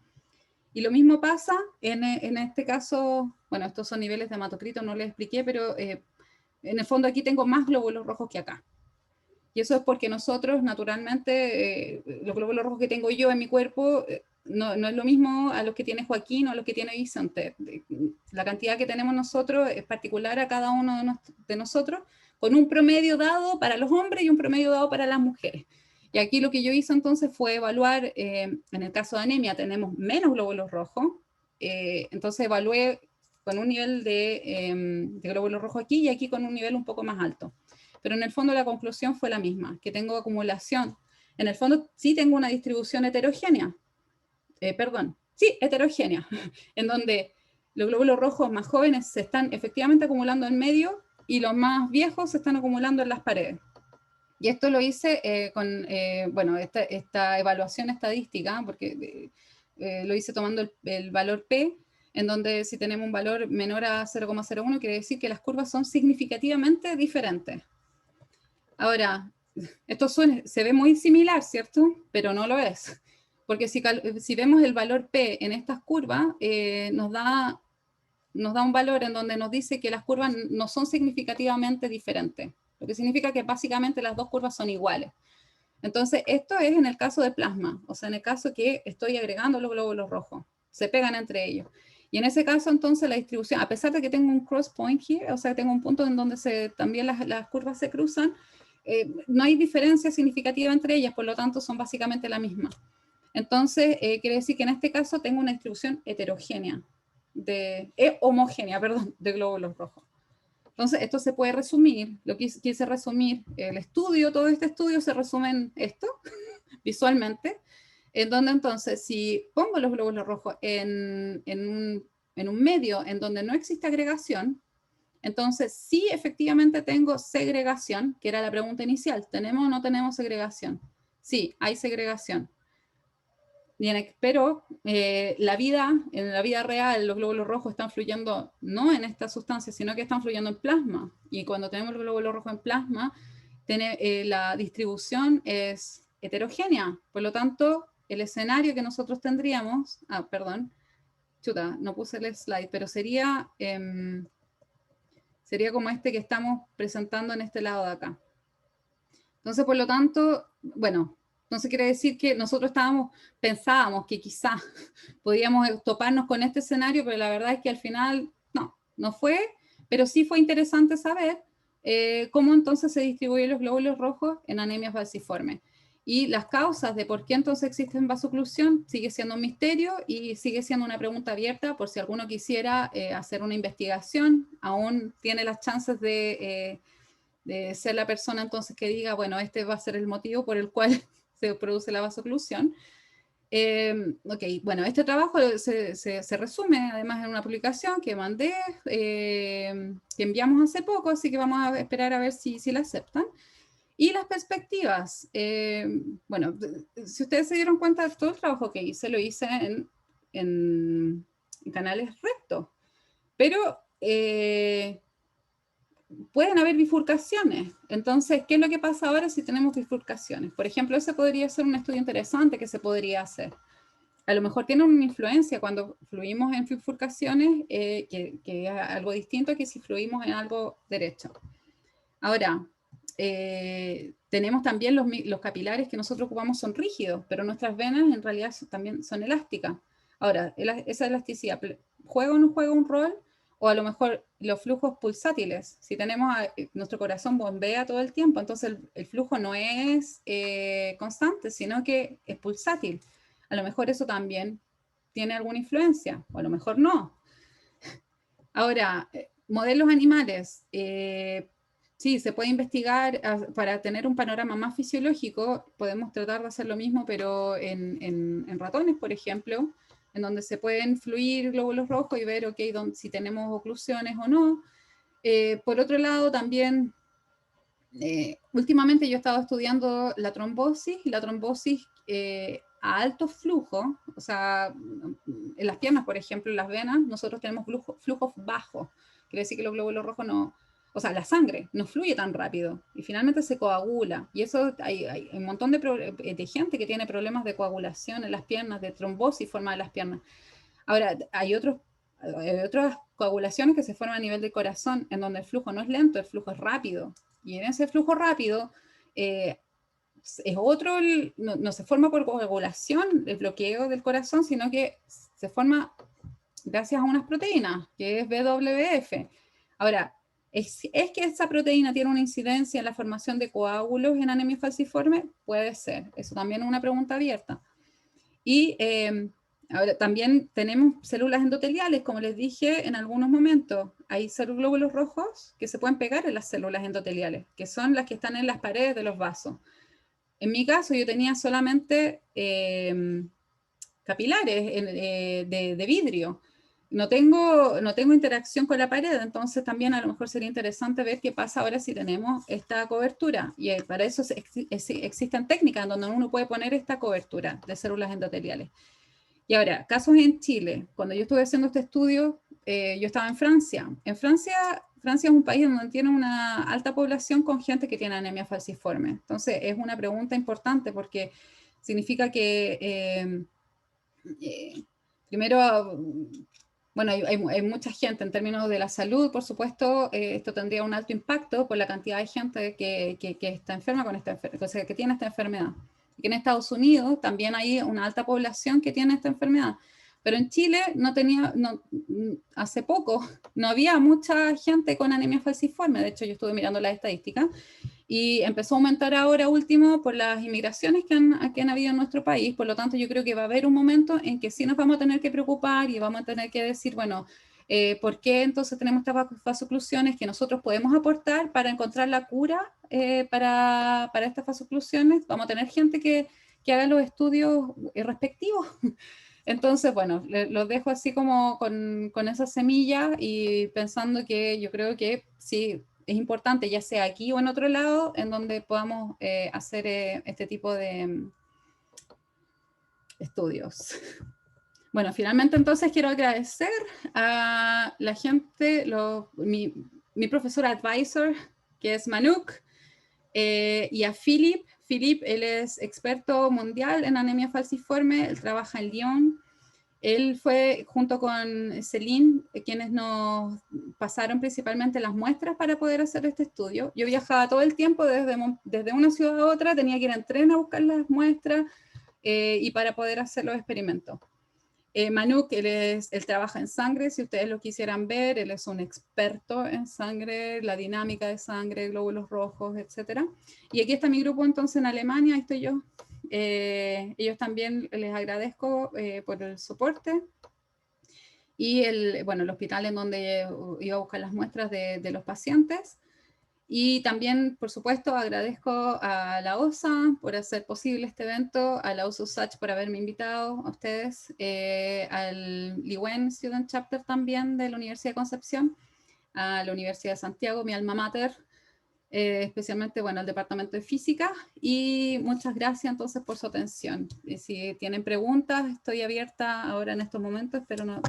Y lo mismo pasa en este caso, bueno, estos son niveles de hematocrito, no les expliqué, pero en el fondo aquí tengo más glóbulos rojos que acá. Y eso es porque nosotros, naturalmente, los glóbulos rojos que tengo yo en mi cuerpo no es lo mismo a los que tiene Joaquín o a los que tiene Vicente. La cantidad que tenemos nosotros es particular a cada uno de nosotros, con un promedio dado para los hombres y un promedio dado para las mujeres. Y aquí lo que yo hice entonces fue evaluar, en el caso de anemia tenemos menos glóbulos rojos, entonces evalué con un nivel de glóbulos rojos aquí y aquí con un nivel un poco más alto. Pero en el fondo la conclusión fue la misma, que tengo acumulación. En el fondo sí tengo una distribución heterogénea, heterogénea, en donde los glóbulos rojos más jóvenes se están efectivamente acumulando en medio y los más viejos se están acumulando en las paredes. Y esto lo hice con esta evaluación estadística, porque lo hice tomando el valor P, en donde si tenemos un valor menor a 0,01, quiere decir que las curvas son significativamente diferentes. Ahora, esto se ve muy similar, ¿cierto? Pero no lo es. Porque si vemos el valor P en estas curvas, nos da un valor en donde nos dice que las curvas no son significativamente diferentes, lo que significa que básicamente las dos curvas son iguales. Entonces, esto es en el caso de plasma, o sea, en el caso que estoy agregando los glóbulos rojos, se pegan entre ellos. Y en ese caso, entonces, la distribución, a pesar de que tengo un cross point here, o sea, tengo un punto en donde también las curvas se cruzan, no hay diferencia significativa entre ellas, por lo tanto, son básicamente la misma. Entonces, quiere decir que en este caso tengo una distribución heterogénea, homogénea, perdón, de glóbulos rojos. Entonces, esto se puede resumir, lo que quise resumir, el estudio, todo este estudio se resume en esto, visualmente, en donde entonces, si pongo los glóbulos rojos en un medio en donde no existe agregación, entonces sí efectivamente tengo segregación, que era la pregunta inicial, ¿tenemos o no tenemos segregación? Sí, hay segregación. Pero en la vida real, los glóbulos rojos están fluyendo no en esta sustancia, sino que están fluyendo en plasma. Y cuando tenemos el glóbulo rojo en plasma, la distribución es heterogénea. Por lo tanto, el escenario que nosotros tendríamos, perdón, chuta, no puse el slide, pero sería como este que estamos presentando en este lado de acá. Entonces, por lo tanto, bueno, entonces quiere decir que nosotros pensábamos que quizás podíamos toparnos con este escenario, pero la verdad es que al final no fue, pero sí fue interesante saber cómo entonces se distribuyen los glóbulos rojos en anemias falciformes. Y las causas de por qué entonces existe vasoclusión sigue siendo un misterio y sigue siendo una pregunta abierta por si alguno quisiera hacer una investigación, aún tiene las chances de ser la persona entonces que diga, bueno, este va a ser el motivo por el cual se produce la vasoclusión. Ok, bueno, este trabajo se resume además en una publicación que mandé, que enviamos hace poco, así que vamos a esperar a ver si la aceptan. Y las perspectivas, bueno, si ustedes se dieron cuenta, todo el trabajo que hice, lo hice en canales rectos, pero pueden haber bifurcaciones. Entonces, ¿qué es lo que pasa ahora si tenemos bifurcaciones? Por ejemplo, ese podría ser un estudio interesante que se podría hacer. A lo mejor tiene una influencia cuando fluimos en bifurcaciones, que es algo distinto que si fluimos en algo derecho. Ahora, tenemos también los capilares que nosotros ocupamos son rígidos, pero nuestras venas en realidad también son elásticas. Ahora, esa elasticidad, ¿juega o no juega un rol? O a lo mejor los flujos pulsátiles. Si tenemos nuestro corazón bombea todo el tiempo, entonces el flujo no es constante, sino que es pulsátil. A lo mejor eso también tiene alguna influencia, o a lo mejor no. Ahora, modelos animales. Sí, se puede investigar para tener un panorama más fisiológico. Podemos tratar de hacer lo mismo, pero en ratones, por ejemplo, en donde se pueden fluir glóbulos rojos y ver, si tenemos oclusiones o no. Por otro lado, también, últimamente yo he estado estudiando la trombosis, y la trombosis a alto flujo, o sea, en las piernas, por ejemplo, en las venas, nosotros tenemos flujos bajos. Quiere decir que los glóbulos rojos o sea, la sangre no fluye tan rápido y finalmente se coagula. Y eso hay un montón de gente que tiene problemas de coagulación en las piernas, de trombosis formada en las piernas. Ahora, hay otras coagulaciones que se forman a nivel del corazón, en donde el flujo no es lento, el flujo es rápido. Y en ese flujo rápido, es otro, no se forma por coagulación, el bloqueo del corazón, sino que se forma gracias a unas proteínas, que es BWF. Ahora, ¿es que esa proteína tiene una incidencia en la formación de coágulos en anemia falciforme? Puede ser, eso también es una pregunta abierta. Y ahora también tenemos células endoteliales, como les dije en algunos momentos. Hay glóbulos rojos que se pueden pegar en las células endoteliales, que son las que están en las paredes de los vasos. En mi caso, yo tenía solamente capilares de vidrio. No tengo interacción con la pared, entonces también a lo mejor sería interesante ver qué pasa ahora si tenemos esta cobertura. Y para eso existen técnicas donde uno puede poner esta cobertura de células endoteliales. Y ahora, casos en Chile. Cuando yo estuve haciendo este estudio, yo estaba en Francia. En Francia Francia es un país donde tiene una alta población con gente que tiene anemia falciforme. Entonces, es una pregunta importante porque significa que, primero, bueno, hay mucha gente en términos de la salud, por supuesto, esto tendría un alto impacto por la cantidad de gente que está enferma con o sea, que tiene esta enfermedad. Y que en Estados Unidos también hay una alta población que tiene esta enfermedad. Pero en Chile hace poco no había mucha gente con anemia falciforme. De hecho, yo estuve mirando las estadísticas y empezó a aumentar ahora último por las inmigraciones que han habido en nuestro país. Por lo tanto, yo creo que va a haber un momento en que sí nos vamos a tener que preocupar y vamos a tener que decir, bueno, ¿por qué entonces tenemos estas vasoclusiones que nosotros podemos aportar para encontrar la cura para estas vasoclusiones? Vamos a tener gente que haga los estudios respectivos. Entonces, bueno, los dejo así como con esa semilla y pensando que yo creo que sí, es importante, ya sea aquí o en otro lado, en donde podamos hacer este tipo de estudios. Bueno, finalmente entonces quiero agradecer a la gente, mi profesor advisor, que es Manuk, y a Philip. Philip, él es experto mundial en anemia falciforme, él trabaja en Lyon. Él fue, junto con Celine, quienes nos pasaron principalmente las muestras para poder hacer este estudio. Yo viajaba todo el tiempo desde una ciudad a otra, tenía que ir en tren a buscar las muestras y para poder hacer los experimentos. Manuk, él trabaja en sangre, si ustedes lo quisieran ver, él es un experto en sangre, la dinámica de sangre, glóbulos rojos, etc. Y aquí está mi grupo entonces en Alemania, ahí estoy yo. Ellos también les agradezco por el soporte y el hospital en donde iba a buscar las muestras de los pacientes. Y también, por supuesto, agradezco a la OSA por hacer posible este evento, a la OSA-USACH por haberme invitado a ustedes, al Liwen Student Chapter también de la Universidad de Concepción, a la Universidad de Santiago, mi alma mater, especialmente, al Departamento de Física, y muchas gracias entonces por su atención. Y si tienen preguntas, estoy abierta ahora en estos momentos, pero no,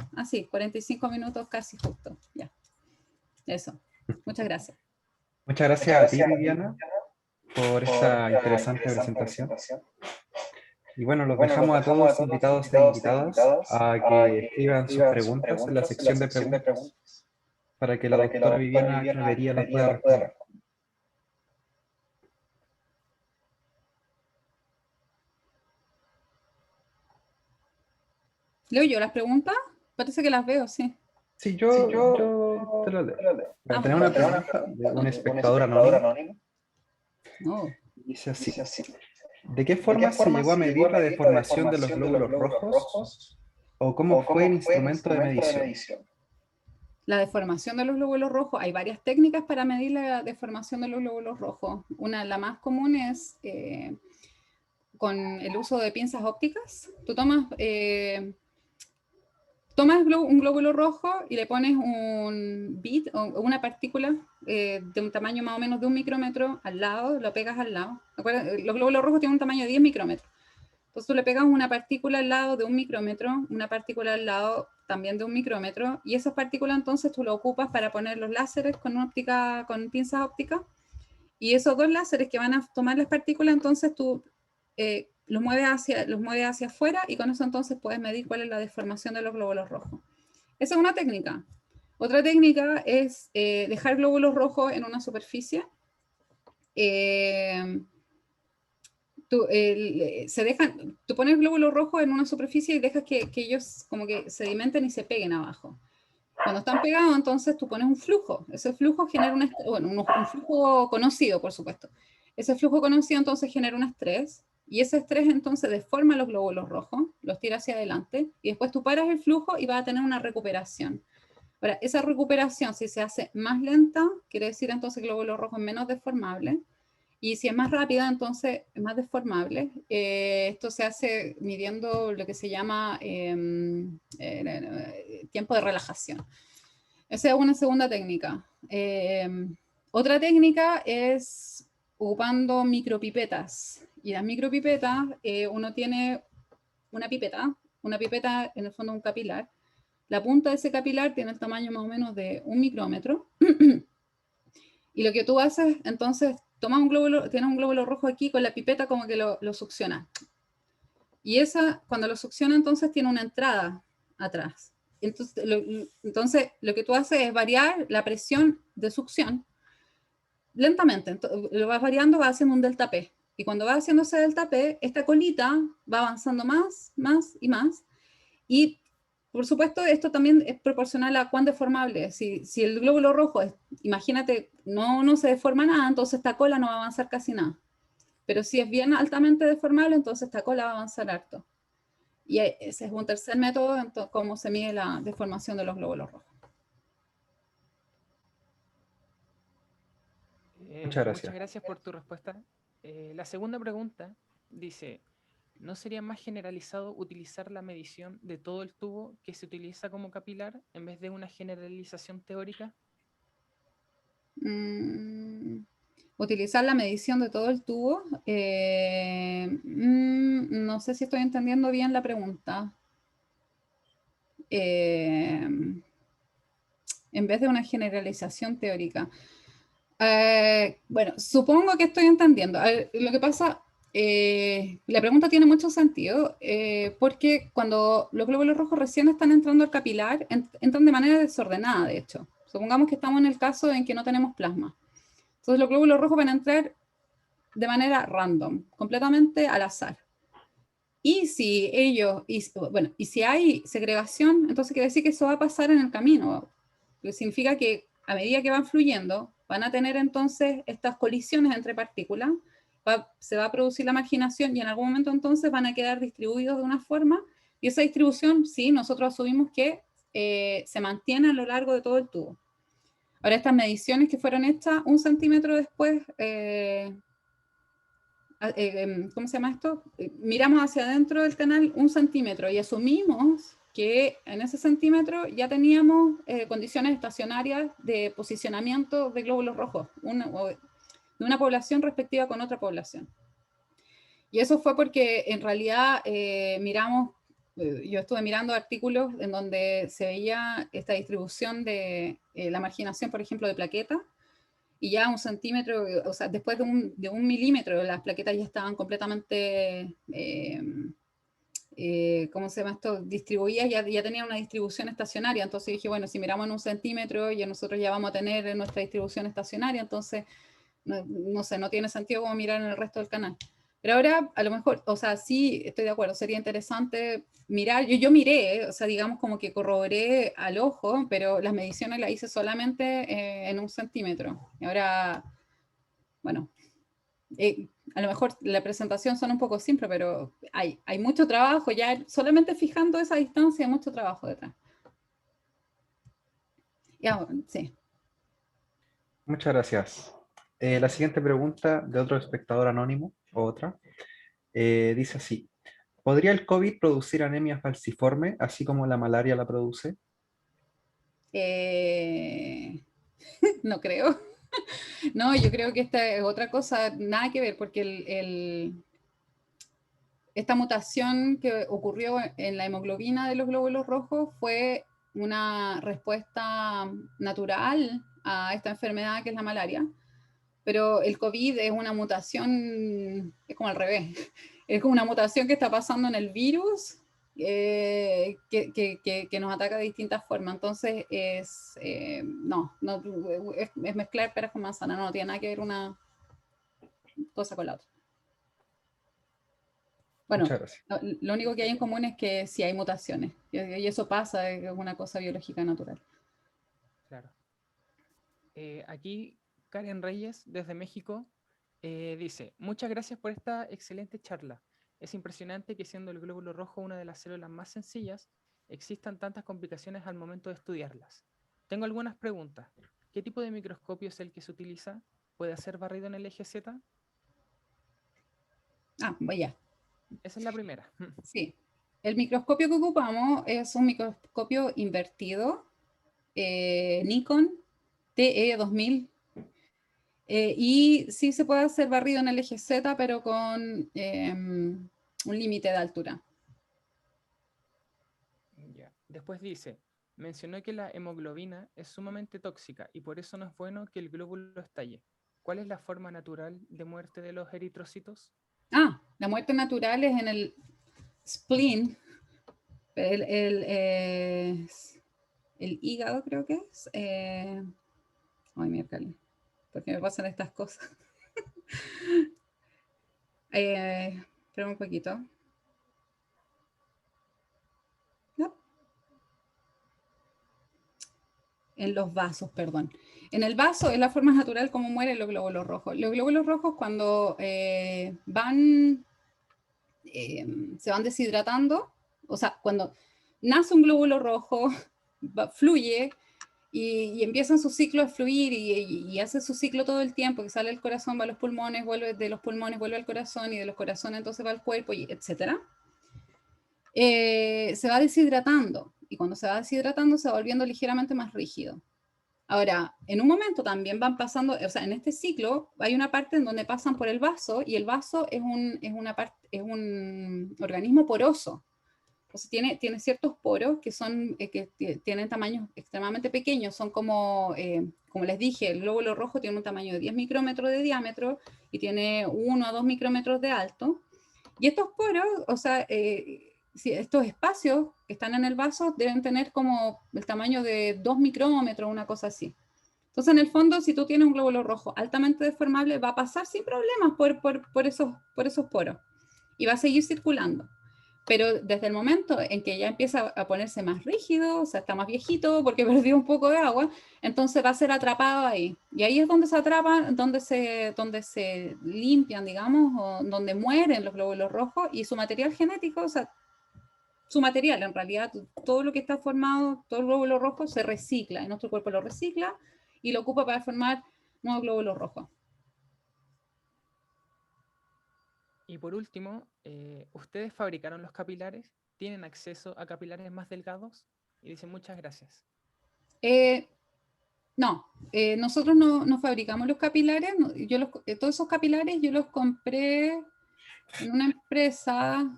45 minutos casi justo, ya. Eso, muchas gracias. Muchas gracias a ti, Viviana, por esa interesante presentación. Y bueno, los dejamos a todos invitados e invitadas a que escriban sus preguntas en la sección de preguntas para que la doctora Viviana Clavería las pueda responder. ¿Leo yo las preguntas? Parece que las veo, sí. Sí, yo te lo leo. Tenemos una pregunta de un espectador anónimo. No. Dice así: ¿de qué forma se llegó a medir la deformación de los glóbulos rojos? ¿O cómo fue el instrumento de medición? La deformación de los glóbulos rojos, hay varias técnicas para medir la deformación de los glóbulos rojos. La más común es con el uso de pinzas ópticas. Tú tomas un glóbulo rojo y le pones un bit o una partícula de un tamaño más o menos de 1 micrómetro al lado, lo pegas al lado. Los glóbulos rojos tienen un tamaño de 10 micrómetros. Entonces tú le pegas una partícula al lado de 1 micrómetro, una partícula al lado también de 1 micrómetro, y esas partículas entonces tú lo ocupas para poner los láseres con pinzas ópticas, y esos dos láseres que van a tomar las partículas, entonces tú los mueves hacia afuera, y con eso entonces puedes medir cuál es la deformación de los glóbulos rojos. Esa es una técnica. Otra técnica es dejar glóbulos rojos en una superficie. Tú pones glóbulos rojos en una superficie y dejas que ellos como que sedimenten y se peguen abajo. Cuando están pegados, entonces tú pones un flujo. Ese flujo genera un flujo conocido, por supuesto. Ese flujo conocido entonces genera un estrés, y ese estrés entonces deforma los glóbulos rojos, los tira hacia adelante, y después tú paras el flujo y vas a tener una recuperación. Ahora, esa recuperación, si se hace más lenta, quiere decir entonces que el glóbulo rojo es menos deformable, y si es más rápida, entonces es más deformable. Esto se hace midiendo lo que se llama tiempo de relajación. Esa es una segunda técnica. Otra técnica es ocupando micropipetas. Y las micropipetas, uno tiene una pipeta en el fondo un capilar, La punta de ese capilar tiene el tamaño más o menos de 1 micrómetro. Y lo que tú haces, entonces, tomas un glóbulo, tienes un glóbulo rojo aquí, con la pipeta como que lo succiona. Y esa, cuando lo succiona, entonces tiene una entrada atrás. Entonces, lo que tú haces es variar la presión de succión lentamente. Entonces, lo vas variando, vas haciendo un delta P. Y cuando va haciendo ese delta P, esta colita va avanzando más, más y más. Y, por supuesto, esto también es proporcional a cuán deformable es. Si el glóbulo rojo, imagínate, no se deforma nada, entonces esta cola no va a avanzar casi nada. Pero si es bien altamente deformable, entonces esta cola va a avanzar harto. Y ese es un tercer método en cómo se mide la deformación de los glóbulos rojos. Muchas Muchas gracias. gracias por tu respuesta. La segunda pregunta dice, ¿no sería más generalizado utilizar la medición de todo el tubo que se utiliza como capilar en vez de una generalización teórica? Utilizar la medición de todo el tubo. No sé si estoy entendiendo bien la pregunta. En vez de una generalización teórica. Bueno, supongo que estoy entendiendo. Lo que pasa, la pregunta tiene mucho sentido, porque cuando los glóbulos rojos recién están entrando al capilar, entran de manera desordenada, de hecho. Supongamos que estamos en el caso en que no tenemos plasma. Entonces los glóbulos rojos van a entrar de manera random, completamente al azar. Y si y si hay segregación, entonces quiere decir que eso va a pasar en el camino. Lo que significa que a medida que van fluyendo, van a tener entonces estas colisiones entre partículas, se va a producir la marginación y en algún momento entonces van a quedar distribuidos de una forma, y esa distribución, sí, nosotros asumimos que se mantiene a lo largo de todo el tubo. Ahora, estas mediciones que fueron hechas 1 centímetro después, ¿cómo se llama esto? Miramos hacia adentro del canal 1 centímetro y asumimos que en ese centímetro ya teníamos condiciones estacionarias de posicionamiento de glóbulos rojos, de una población respectiva con otra población. Y eso fue porque en realidad yo estuve mirando artículos en donde se veía esta distribución de la marginación, por ejemplo, de plaquetas, y ya 1 centímetro, o sea, después de un milímetro, las plaquetas ya estaban completamente, ¿cómo se llama esto? Distribuidas, ya tenían una distribución estacionaria. Entonces dije, bueno, si miramos en 1 centímetro, ya nosotros ya vamos a tener nuestra distribución estacionaria, entonces, no sé, no tiene sentido como mirar en el resto del canal. Pero ahora, a lo mejor, o sea, sí, estoy de acuerdo, sería interesante mirar, yo miré, o sea, digamos como que corroboré al ojo, pero las mediciones las hice solamente en 1 centímetro. Y ahora, bueno, a lo mejor la presentación son un poco simple, pero hay mucho trabajo, ya solamente fijando esa distancia, hay mucho trabajo detrás. Ya, sí. Muchas gracias. La siguiente pregunta de otro espectador anónimo, o otra, dice así. ¿Podría el COVID producir anemia falciforme, así como la malaria la produce? No creo. No, yo creo que esta es otra cosa, nada que ver, porque esta mutación que ocurrió en la hemoglobina de los glóbulos rojos fue una respuesta natural a esta enfermedad que es la malaria, pero el COVID es una mutación, es como al revés, es como una mutación que está pasando en el virus que nos ataca de distintas formas. Entonces, es mezclar peras con manzanas, no tiene nada que ver una cosa con la otra. Bueno, Muchas gracias. lo único que hay en común es que sí hay mutaciones, y eso pasa, es una cosa biológica natural. Claro. Aquí Karen Reyes, desde México, dice, muchas gracias por esta excelente charla. Es impresionante que siendo el glóbulo rojo una de las células más sencillas, existan tantas complicaciones al momento de estudiarlas. Tengo algunas preguntas. ¿Qué tipo de microscopio es el que se utiliza? ¿Puede ser barrido en el eje Z? Vaya. Esa es la primera. Sí. El microscopio que ocupamos es un microscopio invertido, Nikon TE2000. Y sí se puede hacer barrido en el eje Z, pero con un límite de altura. Ya. Después dice, Mencionó que la hemoglobina es sumamente tóxica y por eso no es bueno que el glóbulo estalle. ¿Cuál es la forma natural de muerte de los eritrocitos? La muerte natural es en el spleen, el hígado creo que es. Ay, miércoles, ¿por qué me pasan estas cosas? Espera un poquito. No. En los vasos, perdón. En el vaso es la forma natural como mueren los glóbulos rojos. Los glóbulos rojos cuando se van deshidratando, o sea, cuando nace un glóbulo rojo, fluye y empiezan sus ciclos a fluir y hace su ciclo todo el tiempo, que sale del corazón, va a los pulmones, vuelve de los pulmones, vuelve al corazón y de los corazones entonces va al cuerpo, etc. Se va deshidratando y cuando se va deshidratando se va volviendo ligeramente más rígido. Ahora, en un momento también van pasando, o sea, en este ciclo hay una parte en donde pasan por el vaso y el vaso es un organismo poroso. Entonces tiene ciertos poros que son que tienen tamaños extremadamente pequeños, son como les dije, el glóbulo rojo tiene un tamaño de 10 micrómetros de diámetro y tiene 1 a 2 micrómetros de alto. Y estos poros, o sea, estos espacios que están en el vaso deben tener como el tamaño de 2 micrómetros, una cosa así. Entonces, en el fondo, si tú tienes un glóbulo rojo altamente deformable, va a pasar sin problemas por esos poros y va a seguir circulando. Pero desde el momento en que ya empieza a ponerse más rígido, o sea, está más viejito porque perdió un poco de agua, entonces va a ser atrapado ahí. Y ahí es donde se atrapan, donde se limpian, digamos, o donde mueren los glóbulos rojos y su material genético, o sea, su material en realidad, todo lo que está formado, todo el glóbulo rojo se recicla, y nuestro cuerpo lo recicla y lo ocupa para formar nuevos glóbulos rojos. Y por último, ¿ustedes fabricaron los capilares? ¿Tienen acceso a capilares más delgados? Y dicen muchas gracias. No, nosotros no fabricamos los capilares. Todos esos capilares yo los compré en una empresa.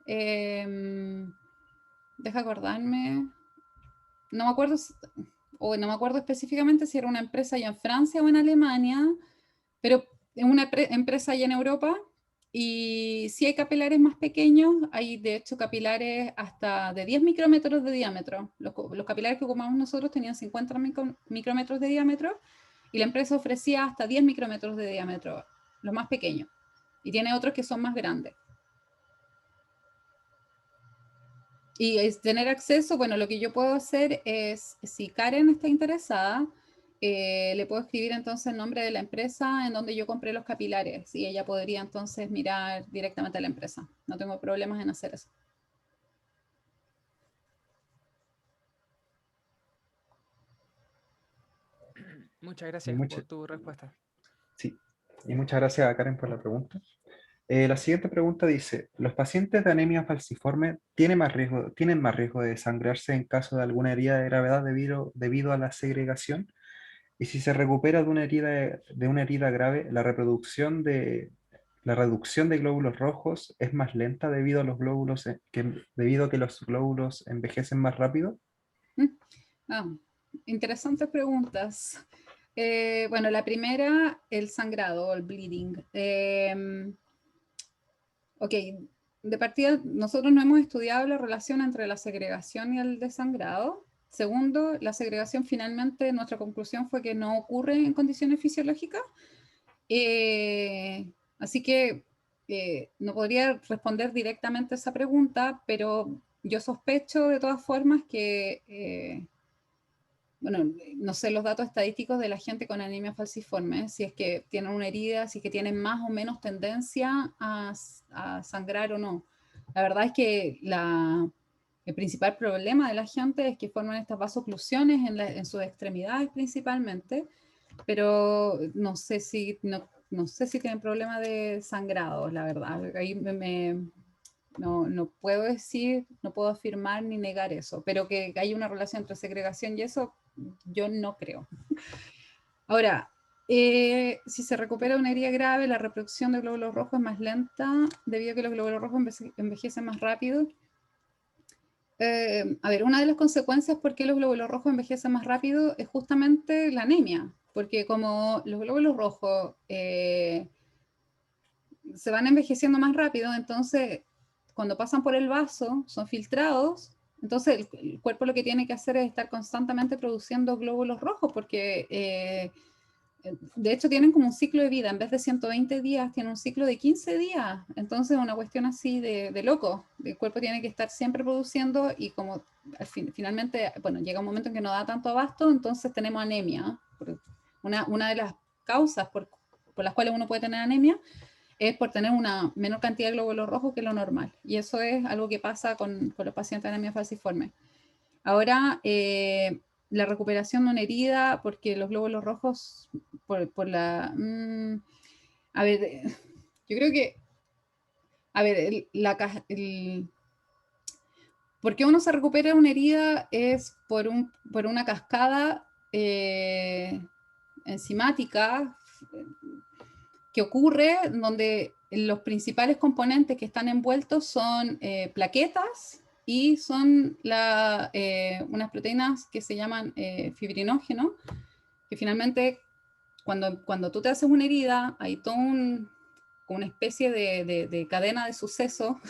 Deja acordarme. No me acuerdo, no me acuerdo específicamente si era una empresa allá en Francia o en Alemania, pero es una empresa allá en Europa. Y si hay capilares más pequeños, hay de hecho capilares hasta de 10 micrómetros de diámetro. Los capilares que ocupamos nosotros tenían 50 micrómetros de diámetro y la empresa ofrecía hasta 10 micrómetros de diámetro, los más pequeños. Y tiene otros que son más grandes. Y tener acceso, bueno, lo que yo puedo hacer es, si Karen está interesada, le puedo escribir entonces el nombre de la empresa en donde yo compré los capilares y ella podría entonces mirar directamente a la empresa. No tengo problemas en hacer eso. Muchas gracias por tu respuesta. Sí, y muchas gracias a Karen por la pregunta. La siguiente pregunta dice, ¿los pacientes de anemia falciforme tienen más riesgo de desangrarse en caso de alguna herida de gravedad debido a la segregación? Y si se recupera de una herida grave, la reducción de glóbulos rojos es más lenta debido a que los glóbulos envejecen más rápido. Interesantes preguntas. Bueno, la primera, el sangrado, el bleeding. Ok, de partida, nosotros no hemos estudiado la relación entre la segregación y el desangrado. Segundo, la segregación finalmente, nuestra conclusión fue que no ocurre en condiciones fisiológicas. Así que no podría responder directamente a esa pregunta, pero yo sospecho de todas formas que, bueno, no sé los datos estadísticos de la gente con anemia falciforme, si es que tienen una herida, si es que tienen más o menos tendencia a sangrar o no. La verdad es que el principal problema de la gente es que forman estas vasoclusiones en sus extremidades principalmente, pero no sé si tienen problema de sangrado, la verdad. Ahí no puedo decir, no puedo afirmar ni negar eso, pero que hay una relación entre segregación y eso, yo no creo. Ahora, si se recupera una herida grave, la reproducción de glóbulos rojos es más lenta debido a que los glóbulos rojos envejecen más rápido. A ver, una de las consecuencias por qué los glóbulos rojos envejecen más rápido es justamente la anemia, porque como los glóbulos rojos se van envejeciendo más rápido, entonces cuando pasan por el vaso son filtrados, entonces el cuerpo lo que tiene que hacer es estar constantemente produciendo glóbulos rojos, porque de hecho tienen como un ciclo de vida, en vez de 120 días, tienen un ciclo de 15 días, entonces es una cuestión así de loco, el cuerpo tiene que estar siempre produciendo y como finalmente, bueno, llega un momento en que no da tanto abasto, entonces tenemos anemia. Una de las causas por las cuales uno puede tener anemia es por tener una menor cantidad de glóbulos rojos que lo normal, y eso es algo que pasa con los pacientes de anemia falciforme. Ahora, la recuperación de una herida, porque los glóbulos rojos, a ver, yo creo que, a ver, ¿por qué uno se recupera una herida? Es por una cascada enzimática que ocurre donde los principales componentes que están envueltos son plaquetas y son unas proteínas que se llaman fibrinógeno, que finalmente cuando tú te haces una herida hay toda una especie de cadena de suceso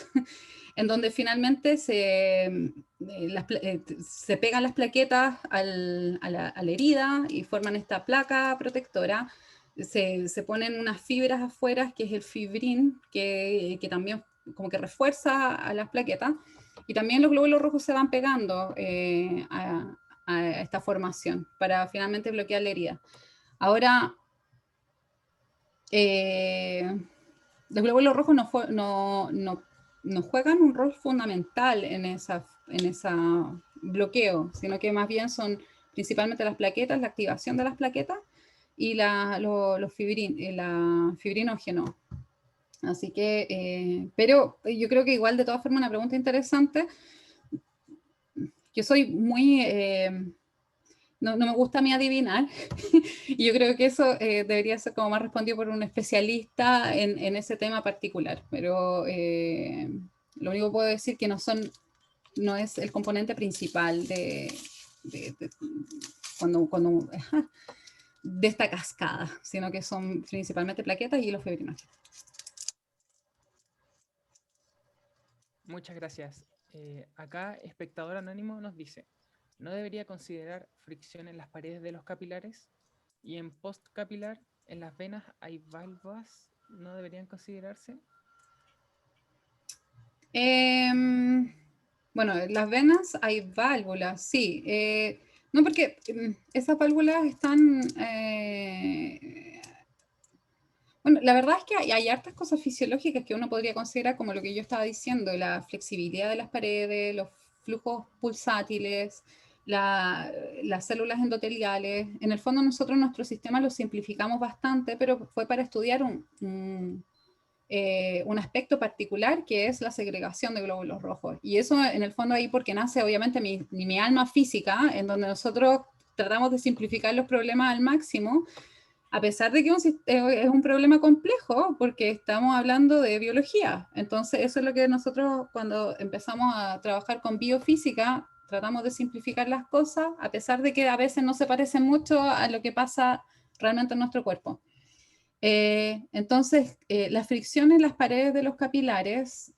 en donde finalmente se pegan las plaquetas a la herida y forman esta placa protectora. Se ponen unas fibras afuera, que es el fibrín, que también como que refuerza a las plaquetas, y también los glóbulos rojos se van pegando a esta formación para finalmente bloquear la herida. Ahora, los glóbulos rojos no juegan un rol fundamental en ese bloqueo, sino que más bien son principalmente las plaquetas, la activación de las plaquetas y los fibrinógenos. Así que, pero yo creo que igual de todas formas una pregunta interesante. Yo soy muy... no me gusta a mí adivinar, y yo creo que eso debería ser como más respondido por un especialista en ese tema particular, pero lo único que puedo decir que no es el componente principal de esta cascada, sino que son principalmente plaquetas y los fibrinógenos. Muchas gracias. Acá, espectador anónimo nos dice: ¿no debería considerar fricción en las paredes de los capilares? Y en postcapilar, en las venas hay válvulas, ¿no deberían considerarse? Bueno, en las venas hay válvulas, sí. No, porque esas válvulas están... bueno, la verdad es que hay hartas cosas fisiológicas que uno podría considerar, como lo que yo estaba diciendo, la flexibilidad de las paredes, los flujos pulsátiles, las células endoteliales. En el fondo nosotros nuestro sistema lo simplificamos bastante, pero fue para estudiar un aspecto particular, que es la segregación de glóbulos rojos. Y eso en el fondo ahí porque nace obviamente mi alma física, en donde nosotros tratamos de simplificar los problemas al máximo, a pesar de que es un problema complejo, porque estamos hablando de biología. Entonces eso es lo que nosotros cuando empezamos a trabajar con biofísica, tratamos de simplificar las cosas, a pesar de que a veces no se parecen mucho a lo que pasa realmente en nuestro cuerpo. Entonces, la fricción en las paredes de los capilares,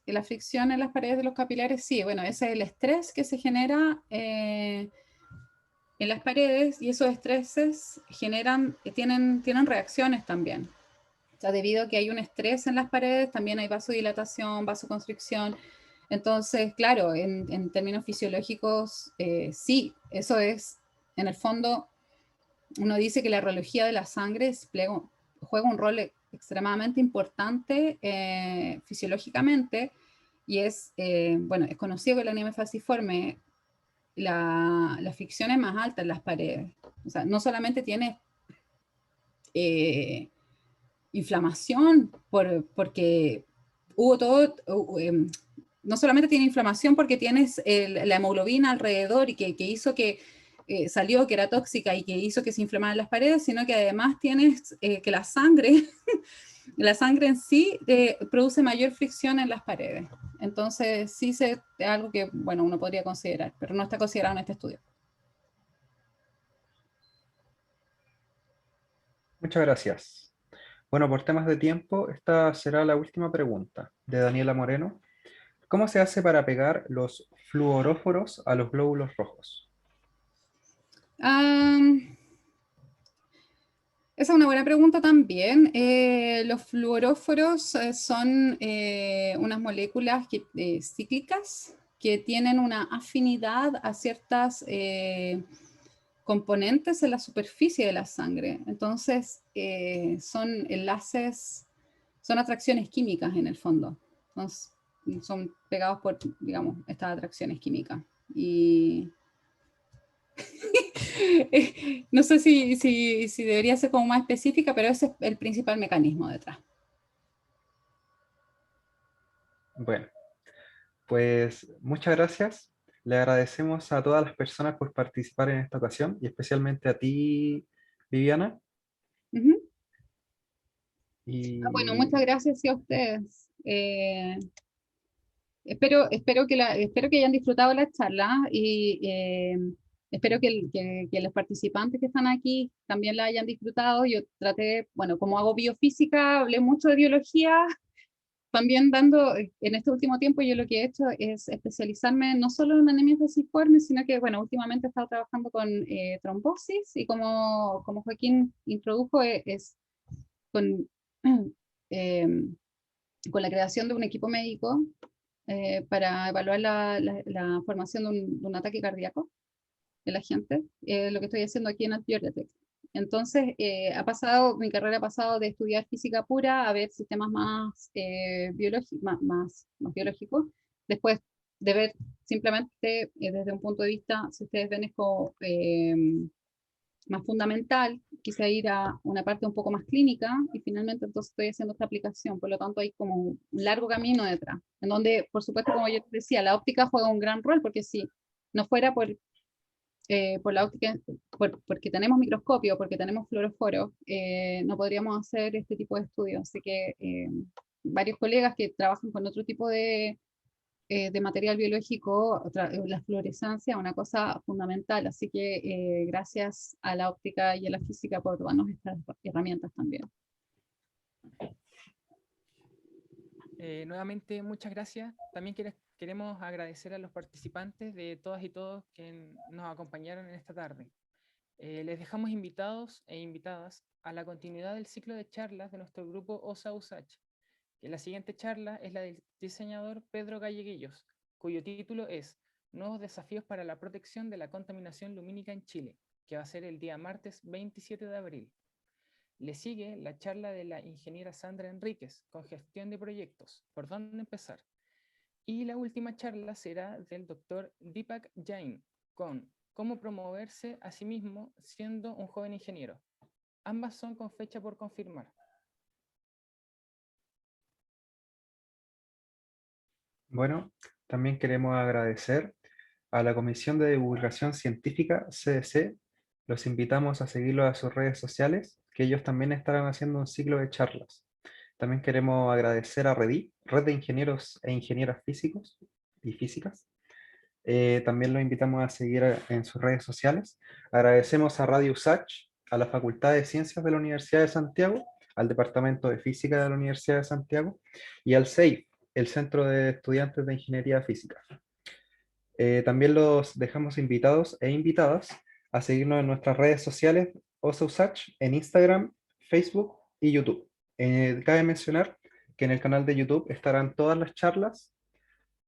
sí, bueno, ese es el estrés que se genera en las paredes, y esos estreses tienen reacciones también. O sea, debido a que hay un estrés en las paredes, también hay vasodilatación, vasoconstricción. Entonces, claro, en términos fisiológicos, sí, eso es, en el fondo, uno dice que la rheología de la sangre juega un rol extremadamente importante fisiológicamente, y bueno, es conocido que la anemia falciforme, la fricción es más alta en las paredes. O sea, no solamente tiene inflamación porque hubo todo... no solamente tiene inflamación porque tienes la hemoglobina alrededor y que hizo que salió que era tóxica y que hizo que se inflamaran las paredes, sino que además tienes que la sangre la sangre en sí produce mayor fricción en las paredes. Entonces, sí es algo que, bueno, uno podría considerar, pero no está considerado en este estudio. Muchas gracias. Bueno, por temas de tiempo, esta será la última pregunta de Daniela Moreno. ¿Cómo se hace para pegar los fluoróforos a los glóbulos rojos? Esa es una buena pregunta también. Los fluoróforos son unas moléculas cíclicas que tienen una afinidad a ciertas componentes en la superficie de la sangre. Entonces, son enlaces, son atracciones químicas en el fondo. Entonces, son pegados por, digamos, estas atracciones químicas. Y no sé si debería ser como más específica, pero ese es el principal mecanismo detrás. Bueno, pues muchas gracias. Le agradecemos a todas las personas por participar en esta ocasión y especialmente a ti, Viviana. Ujú. Bueno, Y muchas gracias a ustedes. Espero que hayan disfrutado la charla y espero que los participantes que están aquí también la hayan disfrutado. Yo traté, bueno, como hago biofísica, hablé mucho de biología, también dando, en este último tiempo yo lo que he hecho es especializarme no solo en anemias falciformes, sino que, bueno, últimamente he estado trabajando con trombosis y como Joaquín introdujo, es con, eh, con la creación de un equipo médico para evaluar la formación de un ataque cardíaco de la gente, lo que estoy haciendo aquí en Antibiotech. Entonces, mi carrera ha pasado de estudiar física pura a ver sistemas más, más biológicos, después de ver simplemente desde un punto de vista, si ustedes ven, es como más fundamental, quise ir a una parte un poco más clínica y finalmente entonces estoy haciendo esta aplicación, por lo tanto hay como un largo camino detrás, en donde por supuesto como yo te decía, la óptica juega un gran rol, porque si no fuera por la óptica, porque tenemos microscopio, porque tenemos fluoroforo, no podríamos hacer este tipo de estudios, así que varios colegas que trabajan con otro tipo de material biológico, la fluorescencia, una cosa fundamental. Así que gracias a la óptica y a la física por darnos estas herramientas también. Nuevamente, muchas gracias. También queremos agradecer a los participantes de todas y todos que nos acompañaron en esta tarde. Les dejamos invitados e invitadas a la continuidad del ciclo de charlas de nuestro grupo OSA-USACH. La siguiente charla es la del diseñador Pedro Galleguillos, cuyo título es Nuevos desafíos para la protección de la contaminación lumínica en Chile, que va a ser el día martes 27 de abril. Le sigue la charla de la ingeniera Sandra Enríquez con gestión de proyectos, ¿por dónde empezar? Y la última charla será del doctor Deepak Jain con cómo promoverse a sí mismo siendo un joven ingeniero. Ambas son con fecha por confirmar. bueno, también queremos agradecer a la Comisión de Divulgación Científica, CDC. Los invitamos a seguirlos a sus redes sociales, que ellos también estarán haciendo un ciclo de charlas. También queremos agradecer a REDI, Red de Ingenieros e Ingenieras Físicos y Físicas. También los invitamos a seguir en sus redes sociales. Agradecemos a Radio USACH, a la Facultad de Ciencias de la Universidad de Santiago, al Departamento de Física de la Universidad de Santiago y al CEIF, el Centro de Estudiantes de Ingeniería Física. También los dejamos invitados e invitadas a seguirnos en nuestras redes sociales OSA-USACH en Instagram, Facebook y YouTube. Cabe mencionar que en el canal de YouTube estarán todas las charlas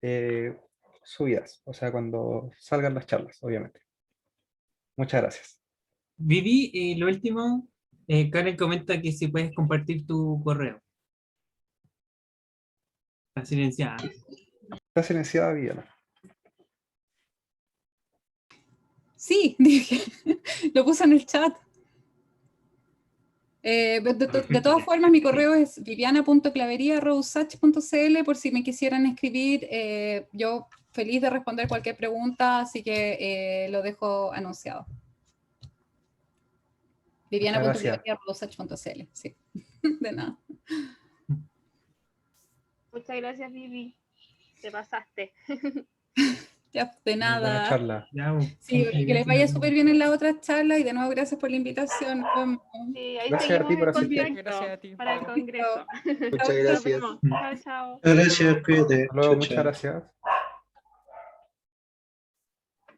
eh, subidas, o sea, cuando salgan las charlas, obviamente. Muchas gracias. Vivi, y lo último, Karen comenta que si puedes compartir tu correo. Está silenciada. Está silenciada, Viviana. Sí, dije, lo puse en el chat. De todas formas, mi correo es viviana.claveria@usach.cl por si me quisieran escribir. Yo feliz de responder cualquier pregunta, así que lo dejo anunciado. Muchas gracias. viviana.claveria@usach.cl, sí, de nada. Muchas gracias, Vivi. Te pasaste. Ya, de Muy buena nada. charla. Ya, Sí, que les vaya súper bien en la otra charla y de nuevo gracias por la invitación. Nos vemos. Sí, ahí Gracias a seguimos ti por en asistir. contacto Gracias a ti. para el Chao. congreso. Muchas Nos gracias. vemos. Chao, chao. Gracias, cuídate. Hasta luego, Chao, muchas chao. gracias.